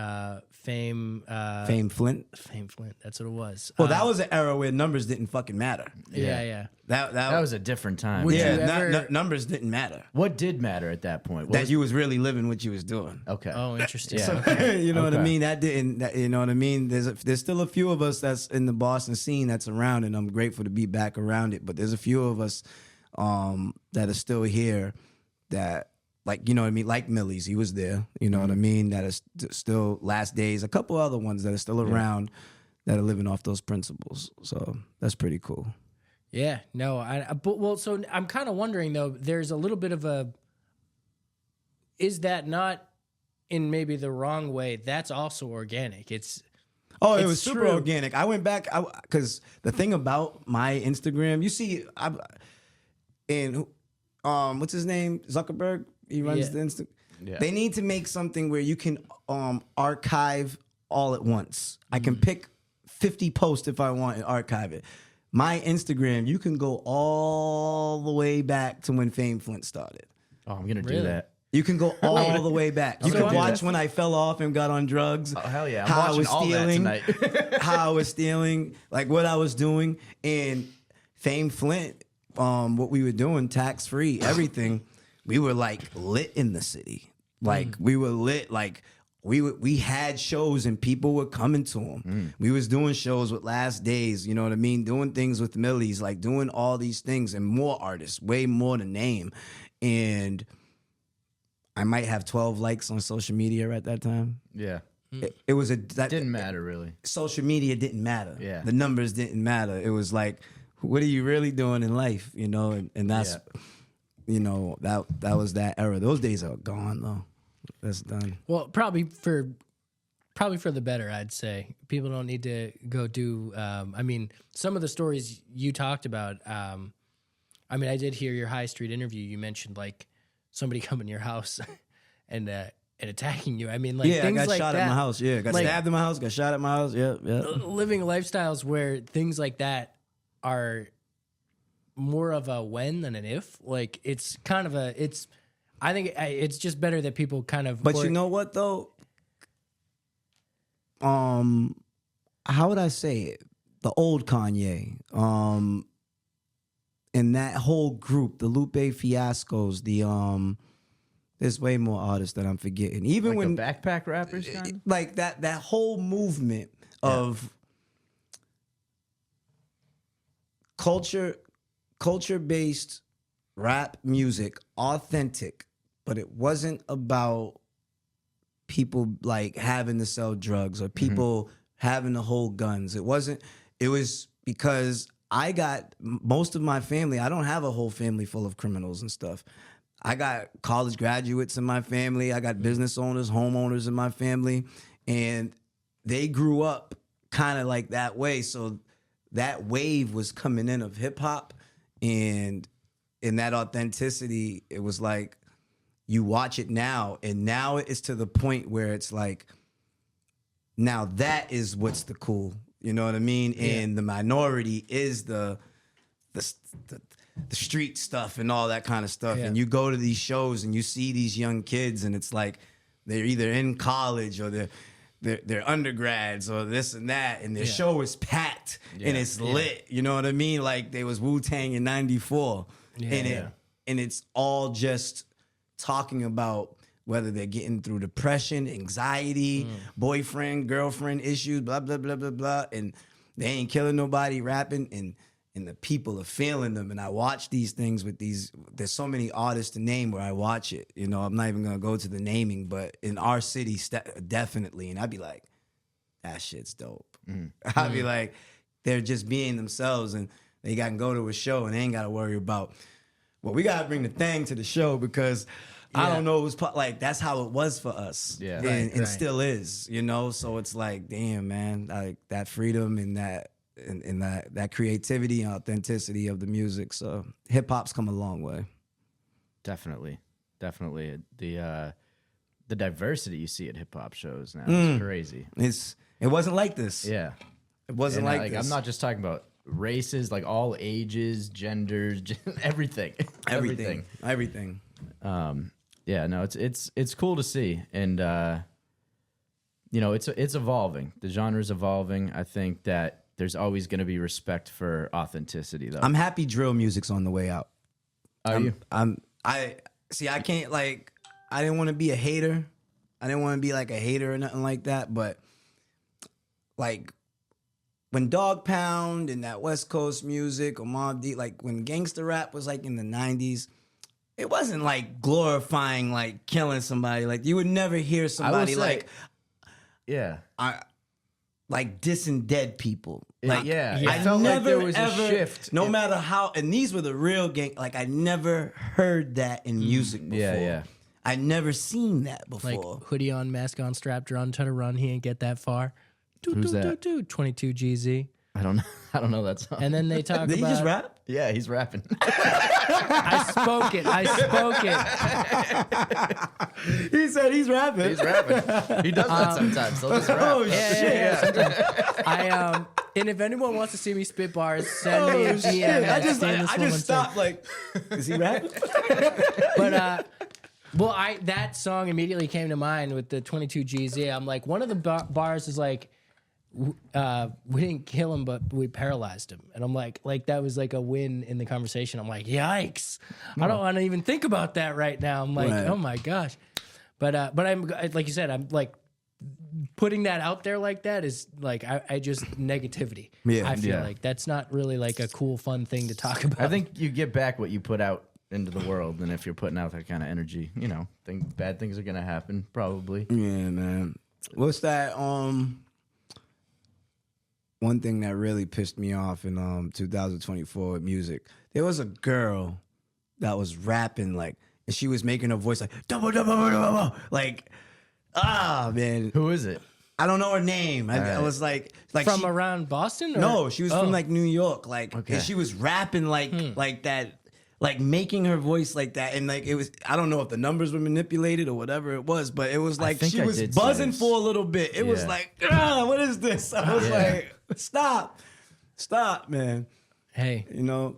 [SPEAKER 4] Fame
[SPEAKER 3] Flint.
[SPEAKER 4] Fame Flint. That's what it was.
[SPEAKER 3] Well, that was an era where numbers didn't fucking matter.
[SPEAKER 4] Yeah.
[SPEAKER 3] That
[SPEAKER 2] was a different time.
[SPEAKER 4] Would you
[SPEAKER 3] yeah.
[SPEAKER 4] ever-
[SPEAKER 3] Numbers didn't matter.
[SPEAKER 2] What did matter at that point? What
[SPEAKER 3] That
[SPEAKER 2] was-
[SPEAKER 3] you was really living what you was doing.
[SPEAKER 2] okay.
[SPEAKER 4] Oh, interesting.
[SPEAKER 2] Yeah.
[SPEAKER 3] You know what I
[SPEAKER 2] Okay.
[SPEAKER 3] mean? That didn't. You know what I mean? There's still a few of us that's in the Boston scene that's around, and I'm grateful to be back around it. But there's a few of us that are still here that. Like, you know what I mean? Like Millie's, he was there. You know what I mean? That is still Last Days. A couple other ones that are still around that are living off those principles. So that's pretty cool.
[SPEAKER 4] Yeah. No. So I'm kind of wondering though. There's a little bit of a. Is that not, in maybe the wrong way? That's also organic. It
[SPEAKER 3] was super
[SPEAKER 4] true.
[SPEAKER 3] organic. I went back because the thing about my Instagram, you see, what's his name? Zuckerberg. He runs the Insta. Yeah. They need to make something where you can archive all at once. I can pick 50 posts if I want and archive it. My Instagram, you can go all the way back to when Fame Flint started.
[SPEAKER 2] Oh, I'm gonna do that.
[SPEAKER 3] You can go all the way back. You can watch when I fell off and got on drugs.
[SPEAKER 2] Oh hell yeah! I'm
[SPEAKER 3] how I
[SPEAKER 2] watching
[SPEAKER 3] was
[SPEAKER 2] all
[SPEAKER 3] stealing,
[SPEAKER 2] that tonight.
[SPEAKER 3] how I was stealing, like what I was doing, and Fame Flint, what we were doing, tax free, everything. We were like lit in the city. Like we were lit. Like we had shows and people were coming to them. We was doing shows with Last Days. You know what I mean? Doing things with Millie's, like doing all these things and more artists, way more to name. And I might have 12 likes on social media at that time.
[SPEAKER 2] Yeah.
[SPEAKER 3] It was
[SPEAKER 2] Didn't matter really.
[SPEAKER 3] Social media didn't matter.
[SPEAKER 2] Yeah.
[SPEAKER 3] The numbers didn't matter. It was like, what are you really doing in life? You know, and that's.
[SPEAKER 2] Yeah.
[SPEAKER 3] You know, that was that era. Those days are gone though. That's done.
[SPEAKER 4] Well, probably for the better, I'd say. People don't need to go do. I mean, some of the stories you talked about. I mean, I did hear your High Street interview. You mentioned like somebody coming to your house and attacking you. I mean, like
[SPEAKER 3] I
[SPEAKER 4] things
[SPEAKER 3] got
[SPEAKER 4] like
[SPEAKER 3] shot
[SPEAKER 4] that.
[SPEAKER 3] at my house. Yeah, got
[SPEAKER 4] Like-
[SPEAKER 3] stabbed in my house. Got shot at my house. Yeah.
[SPEAKER 4] Living lifestyles where things like that are more of a when than an if. Like it's kind of I think it's just better that people kind of.
[SPEAKER 3] But you know what though? How would I say it? The old Kanye, and that whole group, the Lupe Fiascos, there's way more artists that I'm forgetting. Even
[SPEAKER 2] Like
[SPEAKER 3] when
[SPEAKER 2] the backpack rappers kind of?
[SPEAKER 3] like that whole movement of culture-based rap music, authentic, but it wasn't about people like having to sell drugs or people having to hold guns. It was because I got most of my family. I don't have a whole family full of criminals and stuff. I got college graduates in my family. I got business owners, homeowners in my family, and they grew up kind of like that way. So that wave was coming in of hip hop, and in that authenticity, it was like you watch it now, and now it's to the point where it's like, now that is what's the cool, you know what I mean? Yeah. And the minority is the street stuff and all that kind of stuff. Yeah. And you go to these shows and you see these young kids, and it's like they're either in college or they're undergrads or this and that, and their show is packed and it's lit. You know what I mean? Like they was Wu-Tang in '94, and it's all just talking about whether they're getting through depression, anxiety, boyfriend, girlfriend issues, blah blah blah blah blah, and they ain't killing nobody, rapping, and the people are feeling them. And I watch these things with these, there's so many artists to name where I watch it. You know, I'm not even going to go to the naming, but in our city, definitely. And I'd be like, that shit's dope. I'd be like, they're just being themselves, and they got to go to a show and they ain't got to worry about, well, we got to bring the thing to the show because I don't know, it was like, that's how it was for us. Yeah. And still is, you know? So it's like, damn, man, like that freedom and that, and that creativity and authenticity of the music. So hip hop's come a long way. Definitely.
[SPEAKER 2] The diversity you see at hip hop shows now is crazy.
[SPEAKER 3] It wasn't like this.
[SPEAKER 2] Yeah,
[SPEAKER 3] it wasn't like this.
[SPEAKER 2] I'm not just talking about races, like all ages, genders, everything. Yeah, no, it's cool to see, and you know, it's evolving. The genre's evolving. I think that there's always going to be respect for authenticity, though.
[SPEAKER 3] I'm happy drill music's on the way out.
[SPEAKER 2] Are you?
[SPEAKER 3] I can't, like, I didn't want to be a hater. I didn't want to be like a hater or nothing like that. But like when Dog Pound and that West Coast music or Mobb Deep, like when gangster rap was like in the 90s, it wasn't like glorifying like killing somebody. Like you would never hear somebody like, like dissing dead people. Like,
[SPEAKER 2] I felt like there was a shift.
[SPEAKER 3] No matter how, and these were the real gang. Like I never heard that in music before.
[SPEAKER 2] Yeah.
[SPEAKER 3] I never seen that before.
[SPEAKER 4] Like hoodie on, mask on, strapped around, try to run. He ain't get that far.
[SPEAKER 2] Who's that?
[SPEAKER 4] 22 GZ.
[SPEAKER 2] I don't know that song.
[SPEAKER 4] And then they talk about.
[SPEAKER 3] Did he just rap?
[SPEAKER 2] Yeah, he's rapping.
[SPEAKER 4] I spoke it.
[SPEAKER 3] He said he's rapping.
[SPEAKER 2] He's rapping. He does that sometimes. He'll just rap.
[SPEAKER 3] Oh shit!
[SPEAKER 4] Yeah. And if anyone wants to see me spit bars, send me a DM.
[SPEAKER 3] I just stopped. Like, is he rapping?
[SPEAKER 4] But well, that song immediately came to mind with the 22 GZ. I'm like, one of the bars is like, we didn't kill him, but we paralyzed him. And I'm like that was like a win in the conversation. I'm like, yikes. I don't want to even think about that right now. I'm like, oh my gosh. But I'm like you said, I'm like putting that out there like that is like, I just negativity. Yeah. I feel like that's not really like a cool, fun thing to talk about.
[SPEAKER 2] I think you get back what you put out into the world. And if you're putting out that kind of energy, you know, bad things are going to happen probably.
[SPEAKER 3] Yeah, man. What's that? One thing that really pissed me off in 2024 with music, there was a girl that was rapping like, and she was making her voice like, double, like, man.
[SPEAKER 2] Who is it?
[SPEAKER 3] I don't know her name. I was like
[SPEAKER 4] from around Boston? Or?
[SPEAKER 3] No, she was from like New York. Like, and she was rapping like that, like making her voice like that. And like, it was, I don't know if the numbers were manipulated or whatever it was, but it was like, she was buzzing for a little bit. It was like, what is this? I was like, stop, man.
[SPEAKER 4] Hey,
[SPEAKER 3] you know,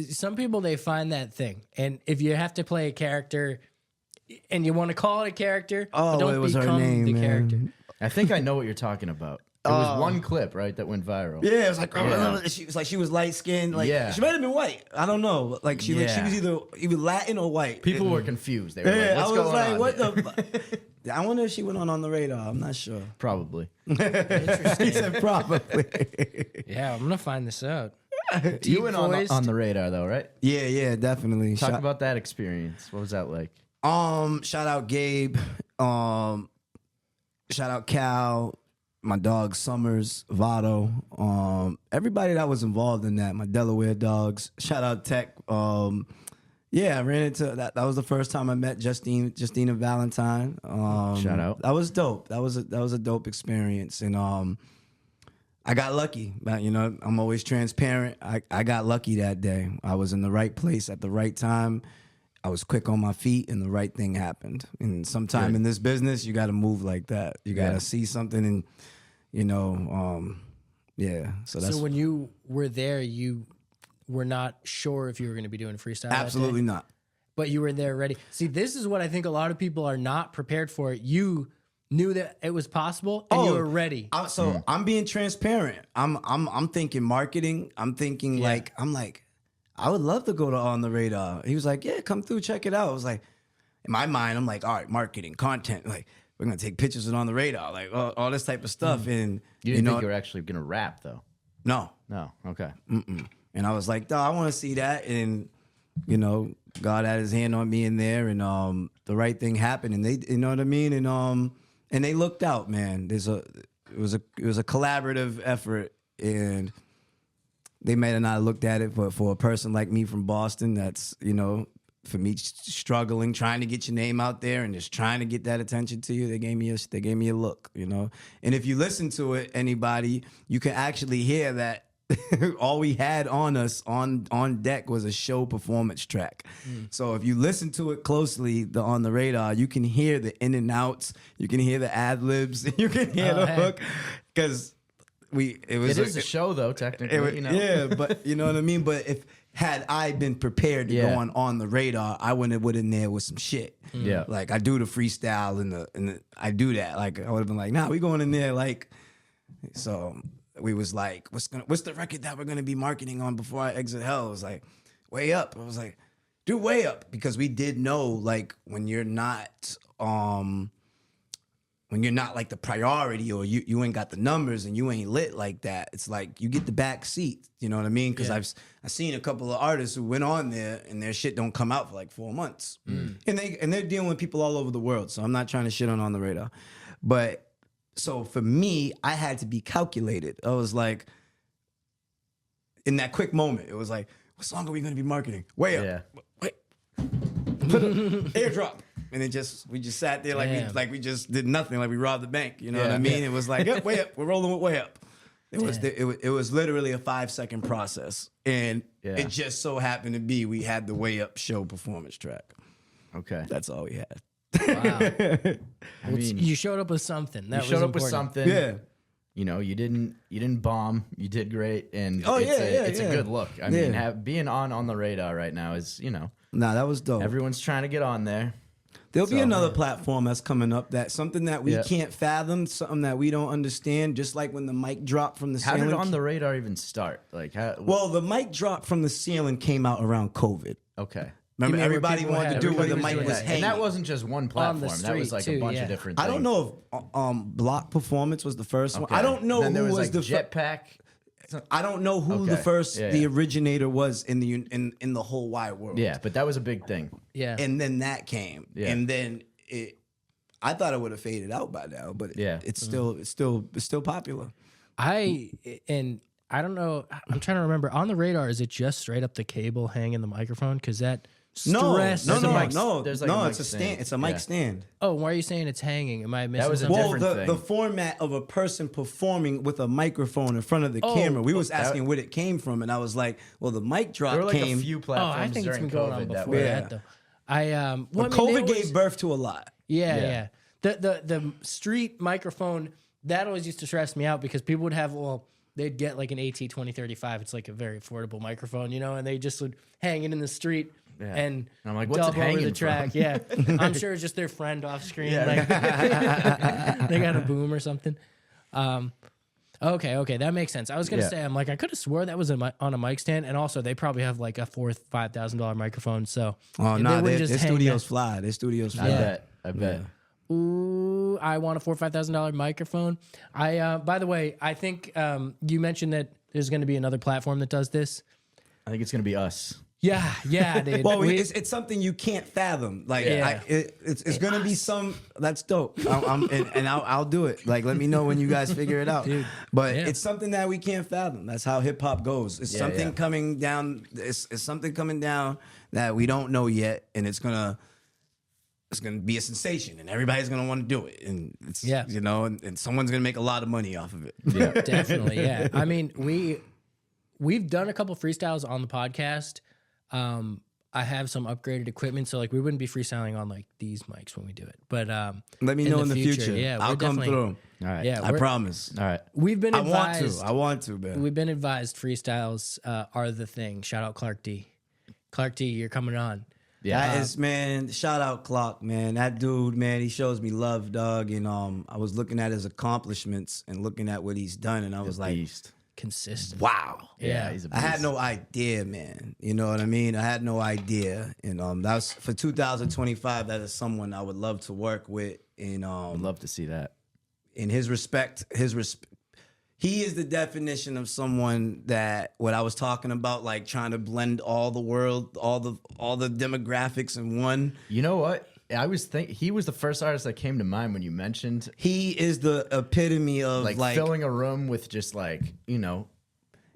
[SPEAKER 4] some people, they find that thing. And if you have to play a character and you want to call it a character, don't become the character.
[SPEAKER 2] I think I know what you're talking about. There was one clip, right, that went viral.
[SPEAKER 3] Yeah, it was like, she was light skinned. Like, she might have been white. I don't know. Like she was either Latin or white.
[SPEAKER 2] People were confused. They were like, what's going on?
[SPEAKER 3] What the? I wonder if she went on the radar. I'm not sure.
[SPEAKER 2] Probably.
[SPEAKER 3] Interesting. He said probably.
[SPEAKER 4] Yeah, I'm gonna find this out.
[SPEAKER 2] You went on the radar though, right?
[SPEAKER 3] Yeah, definitely.
[SPEAKER 2] Talk about that experience. What was that like?
[SPEAKER 3] Shout out Gabe. Shout out Cal. My dog Summers, Vado, everybody that was involved in that, my Delaware dogs. Shout out Tech. I ran into that. That was the first time I met Justina Valentine.
[SPEAKER 2] Shout out.
[SPEAKER 3] That was dope. That was a dope experience. And I got lucky. You know, I'm always transparent. I got lucky that day. I was in the right place at the right time. I was quick on my feet, and the right thing happened. And sometime in this business, you got to move like that. You got to see something, and you know, So
[SPEAKER 4] when you were there, you were not sure if you were going to be doing freestyle.
[SPEAKER 3] Absolutely
[SPEAKER 4] that day,
[SPEAKER 3] not.
[SPEAKER 4] but you were there ready. See, this is what I think a lot of people are not prepared for. You knew that it was possible, and you were ready.
[SPEAKER 3] I'm being transparent. I'm thinking marketing. I'm thinking like I would love to go to On the Radar. He was like, yeah, come through, check it out. I was like, in my mind, I'm like, all right, marketing, content, like we're gonna take pictures of On the Radar, like all this type of stuff. And
[SPEAKER 2] You didn't think you were actually gonna rap though?
[SPEAKER 3] no.
[SPEAKER 2] Okay.
[SPEAKER 3] And I was like, I want to see that. And you know, God had His hand on me in there, and the right thing happened. And they, you know what I mean. And they looked out, man. It was a collaborative effort, and they may have not looked at it, but for a person like me from Boston, that's, you know, for me struggling, trying to get your name out there and just trying to get that attention to you, they gave me a look, you know. And if you listen to it, anybody, you can actually hear that all we had on us on deck was a show performance track. So if you listen to it closely, On the Radar, you can hear the in and outs, you can hear the ad libs, you can hear the hook, because it
[SPEAKER 2] is a show though, technically. You know?
[SPEAKER 3] Yeah, but you know what I mean. But had I been prepared to go on the Radar, I would have in there with some shit.
[SPEAKER 2] Yeah,
[SPEAKER 3] like I do the freestyle and I do that. Like I would have been like, nah, we going in there like so. We was like, what's the record that we're gonna be marketing on before I exit hell? It was like, Way Up. I was like, do Way Up, because we did know, like, when you're not like the priority, or you ain't got the numbers and you ain't lit like that, it's like you get the back seat. You know what I mean? Because I've seen a couple of artists who went on there and their shit don't come out for like 4 months, and they're dealing with people all over the world. So I'm not trying to shit on the Radar, but. So for me, I had to be calculated. I was like, in that quick moment, it was like, what song are we going to be marketing? Way Up.
[SPEAKER 2] Yeah.
[SPEAKER 3] Wait. Put airdrop. And we just sat there like we just did nothing, like we robbed the bank. You know what I mean? It was like, yep, Way Up. We're rolling with Way Up. It was literally a 5-second process. And it just so happened to be we had the Way Up show performance track.
[SPEAKER 2] Okay.
[SPEAKER 3] That's all we had.
[SPEAKER 4] Wow.
[SPEAKER 2] I mean,
[SPEAKER 4] You showed up with something. That
[SPEAKER 2] you showed
[SPEAKER 4] was
[SPEAKER 2] up with
[SPEAKER 4] important.
[SPEAKER 2] something.
[SPEAKER 3] Yeah.
[SPEAKER 2] You know, you didn't bomb. You did great, and it's a good look. I mean, being on the Radar right now is, you know,
[SPEAKER 3] Nah, that was dope.
[SPEAKER 2] everyone's trying to get on there.
[SPEAKER 3] There'll be another platform that's coming up, that's something that we can't fathom, something that we don't understand. Just like when the mic dropped from the
[SPEAKER 2] How
[SPEAKER 3] ceiling.
[SPEAKER 2] did On the Radar even start? Like,
[SPEAKER 3] Well, the mic drop from the ceiling came out around COVID.
[SPEAKER 2] okay.
[SPEAKER 3] Remember,
[SPEAKER 4] mean where
[SPEAKER 3] everybody
[SPEAKER 4] people
[SPEAKER 3] wanted to
[SPEAKER 4] had-
[SPEAKER 3] do where the
[SPEAKER 4] everybody
[SPEAKER 3] mic
[SPEAKER 4] was
[SPEAKER 3] was
[SPEAKER 4] doing
[SPEAKER 3] hanging.
[SPEAKER 2] And that wasn't just one platform. That
[SPEAKER 4] street,
[SPEAKER 2] was like
[SPEAKER 4] too,
[SPEAKER 2] a bunch
[SPEAKER 4] yeah.
[SPEAKER 2] of different
[SPEAKER 3] I
[SPEAKER 2] things.
[SPEAKER 3] don't know if Block Performance was the first one.
[SPEAKER 2] Okay.
[SPEAKER 3] I don't know
[SPEAKER 2] Then there
[SPEAKER 3] who was
[SPEAKER 2] like
[SPEAKER 3] the
[SPEAKER 2] Jetpack.
[SPEAKER 3] I don't know who the
[SPEAKER 2] Okay.
[SPEAKER 3] first
[SPEAKER 2] Yeah,
[SPEAKER 3] the
[SPEAKER 2] yeah.
[SPEAKER 3] originator was in the whole wide world.
[SPEAKER 2] Yeah, but that was a big thing.
[SPEAKER 4] Yeah.
[SPEAKER 3] And then that came.
[SPEAKER 2] Yeah.
[SPEAKER 3] And then I thought it would have faded out by now, but it's still popular.
[SPEAKER 4] I don't know. I'm trying to remember. On the Radar, is it just straight up the cable hanging the microphone? Because that stress.
[SPEAKER 2] There's a mic-
[SPEAKER 3] no.
[SPEAKER 2] there's like a mic
[SPEAKER 3] It's a
[SPEAKER 2] stand.
[SPEAKER 3] stand. It's a mic
[SPEAKER 2] Yeah.
[SPEAKER 3] stand.
[SPEAKER 4] Oh, why are you saying it's hanging? Am I missing
[SPEAKER 2] was a
[SPEAKER 4] something?
[SPEAKER 3] Well,
[SPEAKER 2] different
[SPEAKER 3] the
[SPEAKER 2] thing.
[SPEAKER 3] format of a person performing with a microphone in front of the camera. We was asking where it came from, and I was like, "Well, the mic drop
[SPEAKER 2] There were like
[SPEAKER 3] came."
[SPEAKER 2] a few
[SPEAKER 4] Oh,
[SPEAKER 2] platforms
[SPEAKER 4] I think it's
[SPEAKER 2] during
[SPEAKER 4] been going
[SPEAKER 2] COVID
[SPEAKER 4] on
[SPEAKER 2] that
[SPEAKER 4] before
[SPEAKER 2] were.
[SPEAKER 4] that though. Well,
[SPEAKER 3] But
[SPEAKER 4] I mean,
[SPEAKER 3] COVID
[SPEAKER 4] they
[SPEAKER 3] gave birth to a lot.
[SPEAKER 4] Yeah. The street microphone, that always used to stress me out because people would have, they'd get like an AT-2035. It's like a very affordable microphone, you know, and they just would hang it in the street and
[SPEAKER 2] I'm like, what's it
[SPEAKER 4] dub over
[SPEAKER 2] hanging
[SPEAKER 4] the track.
[SPEAKER 2] from?
[SPEAKER 4] Yeah. I'm sure it's just their friend off screen. Like, they got a boom or something. Okay, that makes sense. I was gonna say, I'm like, I could have swore that was on a mic stand, and also they probably have like a
[SPEAKER 3] $5,000
[SPEAKER 4] $4,000-$5,000 microphone. So
[SPEAKER 3] Oh
[SPEAKER 4] they
[SPEAKER 3] no,
[SPEAKER 4] wouldn't
[SPEAKER 3] their
[SPEAKER 4] just hang
[SPEAKER 3] studios
[SPEAKER 4] that-
[SPEAKER 3] fly. Their studios
[SPEAKER 2] I
[SPEAKER 3] fly.
[SPEAKER 2] bet.
[SPEAKER 4] Ooh, I want a $4,000-$5,000 microphone. By the way, I think you mentioned that there's going to be another platform that does this.
[SPEAKER 2] I think it's gonna be us.
[SPEAKER 4] Yeah, dude.
[SPEAKER 3] Well, it's something you can't fathom. Like, it's gonna be some. That's dope. I'll do it. Like, let me know when you guys figure it out. But it's something that we can't fathom. That's how hip hop goes. It's something coming down. It's something coming down that we don't know yet, and it's gonna it's gonna be a sensation, and everybody's gonna want to do it, and it's
[SPEAKER 4] Yeah.
[SPEAKER 3] you know, and someone's gonna make a lot of money off of it.
[SPEAKER 2] Yeah.
[SPEAKER 4] Definitely, yeah. I mean, we've done a couple freestyles on the podcast. I have some upgraded equipment, so like we wouldn't be freestyling on like these mics when we do it. But
[SPEAKER 3] Let me know in the future.
[SPEAKER 4] Yeah,
[SPEAKER 3] I'll
[SPEAKER 4] we're
[SPEAKER 3] come
[SPEAKER 4] definitely-
[SPEAKER 3] through.
[SPEAKER 2] All right.
[SPEAKER 4] Yeah,
[SPEAKER 3] I promise.
[SPEAKER 2] All right.
[SPEAKER 4] we've been
[SPEAKER 3] I want
[SPEAKER 4] advised.
[SPEAKER 3] to. I want to, man.
[SPEAKER 4] We've been advised freestyles are the thing. Shout out Clark D. Clark D, you're coming on.
[SPEAKER 2] Yeah.
[SPEAKER 3] That is, man, shout out Clock, man. That dude, man, he shows me love, dog. And I was looking at his accomplishments and looking at what he's done, and I was like,
[SPEAKER 2] Beast.
[SPEAKER 4] Consistent.
[SPEAKER 3] wow.
[SPEAKER 2] Yeah, he's a beast.
[SPEAKER 3] I had no idea, man. You know what I mean? I had no idea. And that was for 2025. That is someone I would love to work with. And
[SPEAKER 2] I'd love to see that.
[SPEAKER 3] in his respect, he is the definition of someone that what I was talking about, like trying to blend all the world, all the demographics in one.
[SPEAKER 2] You know what? I was he was the first artist that came to mind when you mentioned
[SPEAKER 3] He is the epitome of
[SPEAKER 2] like filling a room with just like, you know,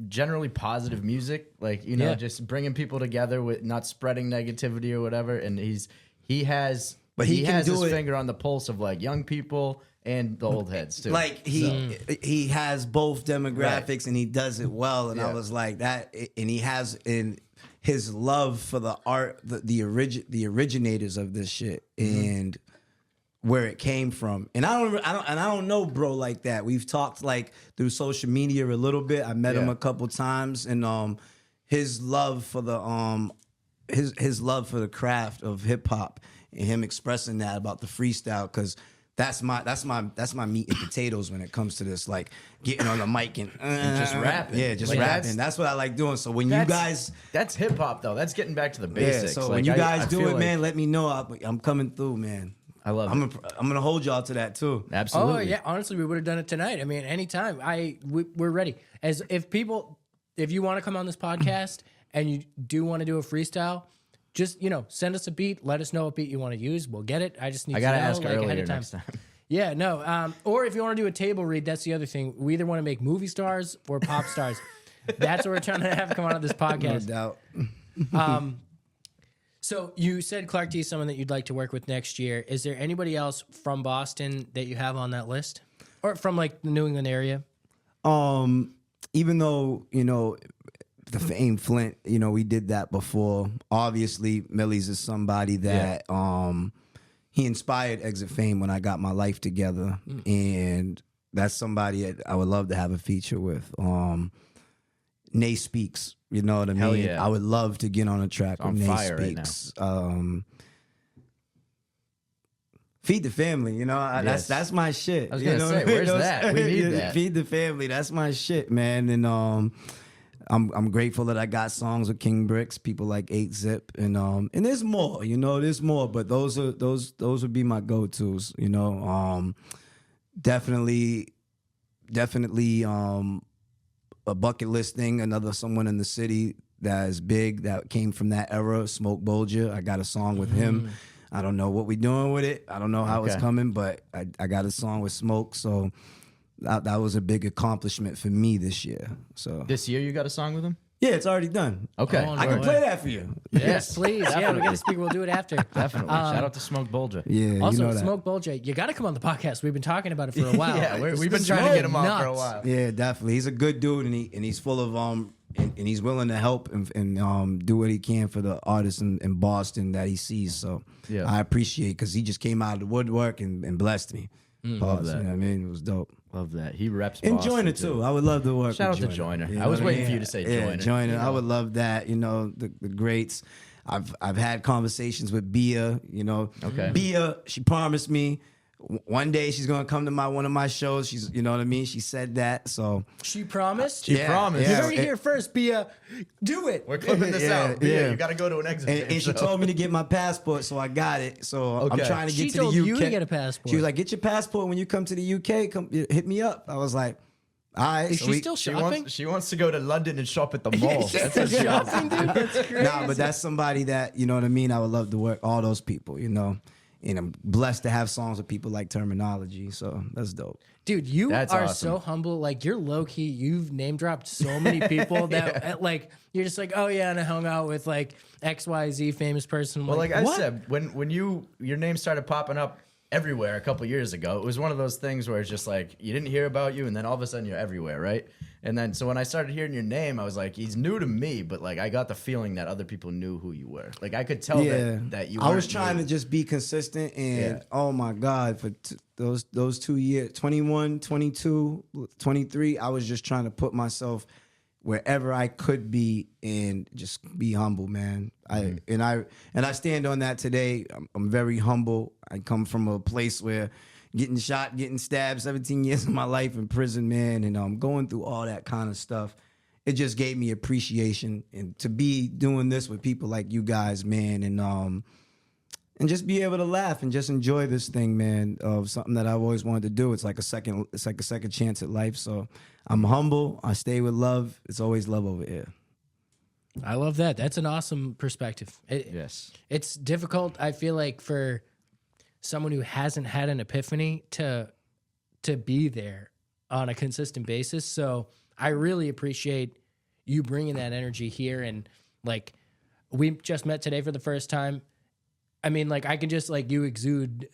[SPEAKER 2] generally positive music, like, you know,
[SPEAKER 4] Yeah.
[SPEAKER 2] just bringing people together with not spreading negativity or whatever. And he has
[SPEAKER 3] can
[SPEAKER 2] his
[SPEAKER 3] do it-
[SPEAKER 2] finger on the pulse of like young people and the old heads too.
[SPEAKER 3] like he has both demographics and he does it well. And I was like that, and he has in his love for the art, the originators of this shit and where it came from. And I don't know bro like that. We've talked like through social media a little bit. I met him
[SPEAKER 2] Yeah.
[SPEAKER 3] a couple times, and his love for the his love for the craft of hip hop and him expressing that about the freestyle, because that's my meat and potatoes when it comes to this, like getting on the mic and
[SPEAKER 2] just rapping.
[SPEAKER 3] Yeah, just
[SPEAKER 2] Like,
[SPEAKER 3] rapping. That's what I like doing. So when you guys,
[SPEAKER 2] that's hip hop though. That's getting back to the
[SPEAKER 3] yeah,
[SPEAKER 2] basics.
[SPEAKER 3] so
[SPEAKER 2] Like,
[SPEAKER 3] when you guys
[SPEAKER 2] I
[SPEAKER 3] do
[SPEAKER 2] feel
[SPEAKER 3] it,
[SPEAKER 2] like-
[SPEAKER 3] man, let me know. I'm coming through, man.
[SPEAKER 2] I love
[SPEAKER 3] I'm
[SPEAKER 2] it.
[SPEAKER 3] gonna hold y'all to that too.
[SPEAKER 2] Absolutely.
[SPEAKER 4] Oh yeah, honestly, we would have done it tonight. I mean, anytime. We're ready. As if you want to come on this podcast and you do want to do a freestyle, just send us a beat. Let us know what beat you want to use. We'll get it. I just need
[SPEAKER 2] I gotta
[SPEAKER 4] to know,
[SPEAKER 2] ask
[SPEAKER 4] like, ahead
[SPEAKER 2] earlier
[SPEAKER 4] of time.
[SPEAKER 2] next time.
[SPEAKER 4] Yeah, no. Or if you want to do a table read, that's the other thing. We either want to make movie stars or pop stars. That's what we're trying to have come on this
[SPEAKER 3] No
[SPEAKER 4] podcast.
[SPEAKER 3] doubt.
[SPEAKER 4] So you said Clark D is someone that you'd like to work with next year. Is there anybody else from Boston that you have on that list, or from like the New England area?
[SPEAKER 3] Even though the Fame Flint, we did that before. Obviously, Millie's is somebody that he inspired Exitfame when I got my life together, and that's somebody that I would love to have a feature with. Nay Speaks, you know what I mean?
[SPEAKER 2] Hell yeah.
[SPEAKER 3] I would love to get on a track
[SPEAKER 2] On
[SPEAKER 3] with Nay
[SPEAKER 2] fire right
[SPEAKER 3] Speaks. Feed the Family,
[SPEAKER 2] Yes.
[SPEAKER 3] that's my shit.
[SPEAKER 2] I was gonna say, where's that? We need that.
[SPEAKER 3] Feed the Family, that's my shit, man. And I'm grateful that I got songs with King Bricks, people like 8-Zip, and there's more, there's more, but those would be my go-tos, definitely a bucket list thing, someone in the city that is big, that came from that era, Smoke Bolger. I got a song with him. I don't know what we're doing with it. I don't know how it's
[SPEAKER 2] Okay.
[SPEAKER 3] coming, but I got a song with Smoke, so that was a big accomplishment for me this year. So
[SPEAKER 2] This year you got a song with him?
[SPEAKER 3] yeah, it's already done.
[SPEAKER 2] Okay.
[SPEAKER 4] Oh,
[SPEAKER 3] I can
[SPEAKER 4] no
[SPEAKER 3] play
[SPEAKER 4] way.
[SPEAKER 3] that for you.
[SPEAKER 4] Yes, please. Yeah, we got to speak. We'll do it after.
[SPEAKER 2] Definitely. Shout out to Smoke Bolger.
[SPEAKER 3] Yeah,
[SPEAKER 4] Also,
[SPEAKER 3] you know that.
[SPEAKER 4] Smoke Bolger, you got to come on the podcast. We've been talking about it for a while.
[SPEAKER 2] Yeah, we've been
[SPEAKER 4] It's
[SPEAKER 2] trying to get him on
[SPEAKER 4] nuts.
[SPEAKER 2] for a while.
[SPEAKER 3] Yeah, definitely. He's a good dude, and he's full of and he's willing to help and do what he can for the artists in Boston that he sees. So
[SPEAKER 2] Yeah.
[SPEAKER 3] I appreciate, because he just came out of the woodwork and blessed me.
[SPEAKER 2] Love that.
[SPEAKER 3] You know what I mean, it was dope.
[SPEAKER 2] Love that. He reps
[SPEAKER 3] And
[SPEAKER 2] Boston,
[SPEAKER 3] Joyner too. I would love to work.
[SPEAKER 2] Shout
[SPEAKER 3] with
[SPEAKER 2] out to Joyner.
[SPEAKER 3] You
[SPEAKER 2] I
[SPEAKER 3] know
[SPEAKER 2] was
[SPEAKER 3] what
[SPEAKER 2] waiting
[SPEAKER 3] mean?
[SPEAKER 2] for you to say
[SPEAKER 3] Yeah,
[SPEAKER 2] Joyner.
[SPEAKER 3] Joyner. I would love that. The greats. I've had conversations with Bia.
[SPEAKER 2] Okay.
[SPEAKER 3] Bia, she promised me one day she's gonna come to one of my shows. She's, you know what I mean. She said that. So
[SPEAKER 4] She promised?
[SPEAKER 2] She promised.
[SPEAKER 4] You
[SPEAKER 3] Yeah,
[SPEAKER 4] heard it here first, Bia. Do it.
[SPEAKER 2] We're clipping this
[SPEAKER 3] Yeah,
[SPEAKER 2] out. Yeah,
[SPEAKER 3] yeah.
[SPEAKER 2] you got to go to an exit.
[SPEAKER 3] And she told me to get my passport, so I got it. So I'm
[SPEAKER 2] Okay.
[SPEAKER 3] trying to get
[SPEAKER 4] She
[SPEAKER 3] to the UK.
[SPEAKER 4] told you to get a passport.
[SPEAKER 3] She was like, "Get your passport when you come to the UK. Come hit me up." I was like, "All right."
[SPEAKER 4] Is
[SPEAKER 3] so
[SPEAKER 4] she
[SPEAKER 3] we-
[SPEAKER 4] still
[SPEAKER 2] She
[SPEAKER 4] shopping?
[SPEAKER 2] wants to go to London and shop at the mall. That's what she wants.
[SPEAKER 4] shopping, dude? That's crazy.
[SPEAKER 3] Nah, but that's somebody that, you know what I mean, I would love to work, all those people, And I'm blessed to have songs with people like Terminology. So that's dope.
[SPEAKER 4] Dude, you
[SPEAKER 2] That's
[SPEAKER 4] are
[SPEAKER 2] awesome.
[SPEAKER 4] so humble. Like, you're low key. You've name dropped so many people that, like, you're just like, oh yeah, and I hung out with like XYZ famous person.
[SPEAKER 2] Well, like I
[SPEAKER 4] what?
[SPEAKER 2] said, when your name started popping up everywhere a couple years ago, it was one of those things where it's just like you didn't hear about you, and then all of a sudden you're everywhere, right? And then so when I started hearing your name, I was like, he's new to me, but like I got the feeling that other people knew who you were. Like I could tell that you.
[SPEAKER 3] I was
[SPEAKER 2] weren't
[SPEAKER 3] trying
[SPEAKER 2] new.
[SPEAKER 3] to just be consistent, and oh my God, for those 2 years, 21, 22, 23, I was just trying to put myself wherever I could be and just be humble, man. I stand on that today. I'm very humble. I come from a place where getting shot, getting stabbed, 17 years of my life in prison, man, and going through all that kind of stuff. It just gave me appreciation, and to be doing this with people like you guys, man, and just be able to laugh and just enjoy this thing, man, of something that I've always wanted to do. It's like a second chance at life. So I'm humble. I stay with love. It's always love over here.
[SPEAKER 4] I love that. That's an awesome perspective.
[SPEAKER 2] Yes.
[SPEAKER 4] It's difficult, I feel like, for someone who hasn't had an epiphany to be there on a consistent basis. So I really appreciate you bringing that energy here. And like, we just met today for the first time. I mean, like, I can just, like, you exude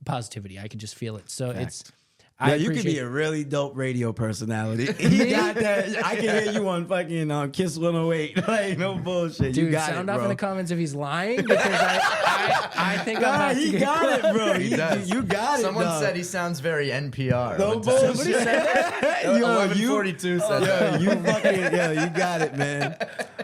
[SPEAKER 4] positivity. I can just feel it. So
[SPEAKER 3] Yeah, you could be a really dope radio personality. You got that. I can hear you on fucking Kiss 108. Like, no bullshit.
[SPEAKER 4] Dude,
[SPEAKER 3] you got
[SPEAKER 4] sound
[SPEAKER 3] it,
[SPEAKER 4] off
[SPEAKER 3] bro.
[SPEAKER 4] in the comments if he's lying, because I think
[SPEAKER 3] Nah,
[SPEAKER 4] I'm
[SPEAKER 3] he got it, bro.
[SPEAKER 2] He does.
[SPEAKER 3] You got it.
[SPEAKER 2] Someone
[SPEAKER 3] dog.
[SPEAKER 2] said he sounds very NPR.
[SPEAKER 3] No
[SPEAKER 2] one time.
[SPEAKER 3] bullshit. Yo,
[SPEAKER 2] 1142 said that.
[SPEAKER 3] you fucking, you got it, man.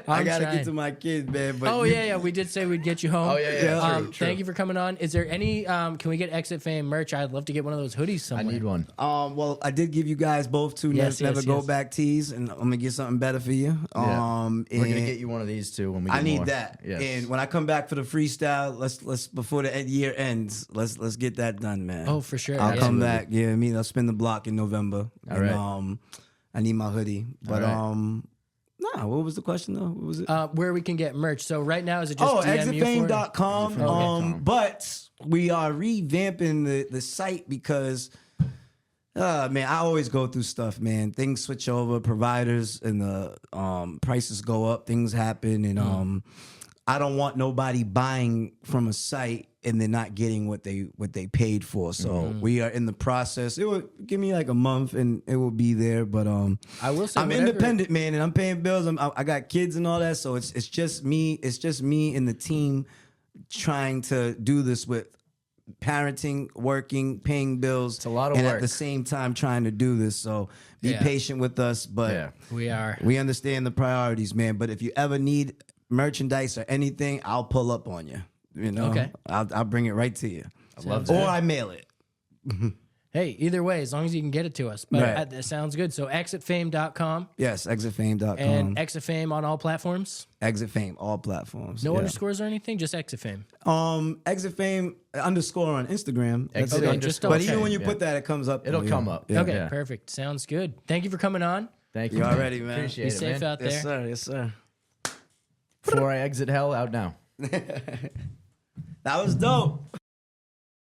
[SPEAKER 3] I
[SPEAKER 4] I'm
[SPEAKER 3] gotta
[SPEAKER 4] trying.
[SPEAKER 3] get to my kids, man. But
[SPEAKER 4] Oh, yeah, we did say we'd get you home.
[SPEAKER 2] Oh, yeah. True.
[SPEAKER 4] Thank you for coming on. Is there any, can we get Exitfame merch? I'd love to get one of those hoodies
[SPEAKER 2] I
[SPEAKER 4] somewhere.
[SPEAKER 2] need one.
[SPEAKER 3] Well, I did give you guys both two
[SPEAKER 4] Yes,
[SPEAKER 3] never
[SPEAKER 4] yes,
[SPEAKER 3] go
[SPEAKER 4] yes.
[SPEAKER 3] back tees, and I'm gonna get something better for you.
[SPEAKER 2] Yeah. We're gonna
[SPEAKER 3] and
[SPEAKER 2] get you one of these too when we. Get
[SPEAKER 3] I need
[SPEAKER 2] more.
[SPEAKER 3] that.
[SPEAKER 2] Yes.
[SPEAKER 3] And when I come back for the freestyle, let's before the year ends, let's get that done, man.
[SPEAKER 4] Oh, for sure.
[SPEAKER 3] I'll
[SPEAKER 4] Yeah.
[SPEAKER 3] come back. Yeah, I mean, I'll spin the block in November.
[SPEAKER 2] All
[SPEAKER 3] and,
[SPEAKER 2] right.
[SPEAKER 3] I need my hoodie, but
[SPEAKER 2] right.
[SPEAKER 3] nah. What was the question though? What was it?
[SPEAKER 4] Where we can get merch. So right now, is it just DM you for it?
[SPEAKER 3] exitfame.com.
[SPEAKER 2] Exitfame.com.
[SPEAKER 3] But we are revamping the site because man, I always go through stuff, man. Things switch over, providers, and the prices go up, things happen, and I don't want nobody buying from a site and they're not getting what they paid for. So we are in the process. It will give me like a month and it will be there. But
[SPEAKER 4] I will say
[SPEAKER 3] I'm
[SPEAKER 4] whatever-
[SPEAKER 3] independent, man, and I'm paying bills. I got kids and all that, so it's just me. It's just me and the team trying to do this with parenting, working, paying bills. It's
[SPEAKER 2] a lot of
[SPEAKER 3] and
[SPEAKER 2] work.
[SPEAKER 3] at the same time trying to do this. So be
[SPEAKER 4] Yeah.
[SPEAKER 3] patient with us, but
[SPEAKER 2] Yeah.
[SPEAKER 4] We are.
[SPEAKER 3] understand the priorities, man. But if you ever need merchandise or anything, I'll pull up on you. You know,
[SPEAKER 4] Okay.
[SPEAKER 3] I'll bring it right to you.
[SPEAKER 2] I love
[SPEAKER 3] Or
[SPEAKER 2] that.
[SPEAKER 3] I mail it.
[SPEAKER 4] Hey, either way, as long as you can get it to us. But
[SPEAKER 3] Right.
[SPEAKER 4] that sounds good. So exitfame.com
[SPEAKER 3] Yes, exitfame.com.
[SPEAKER 4] and Exitfame on all platforms.
[SPEAKER 3] Exitfame, all platforms.
[SPEAKER 4] No
[SPEAKER 3] yeah.
[SPEAKER 4] underscores or anything, just Exitfame.
[SPEAKER 3] Exitfame underscore on Instagram. That's
[SPEAKER 2] Exit
[SPEAKER 3] it.
[SPEAKER 4] Okay, just
[SPEAKER 3] But
[SPEAKER 4] okay.
[SPEAKER 3] even when you
[SPEAKER 2] Yeah.
[SPEAKER 3] put that, it comes up.
[SPEAKER 2] It'll
[SPEAKER 3] though,
[SPEAKER 2] come
[SPEAKER 3] yeah.
[SPEAKER 2] up.
[SPEAKER 3] Yeah.
[SPEAKER 4] Okay,
[SPEAKER 2] Yeah.
[SPEAKER 4] perfect. Sounds good. Thank you for coming on.
[SPEAKER 2] Thank you.
[SPEAKER 3] You
[SPEAKER 2] man.
[SPEAKER 3] already, man.
[SPEAKER 2] Appreciate
[SPEAKER 4] Be
[SPEAKER 2] it,
[SPEAKER 4] safe
[SPEAKER 2] man.
[SPEAKER 4] out there.
[SPEAKER 3] Yes, sir. Yes, sir.
[SPEAKER 2] Before I exit hell, out now.
[SPEAKER 3] That was dope.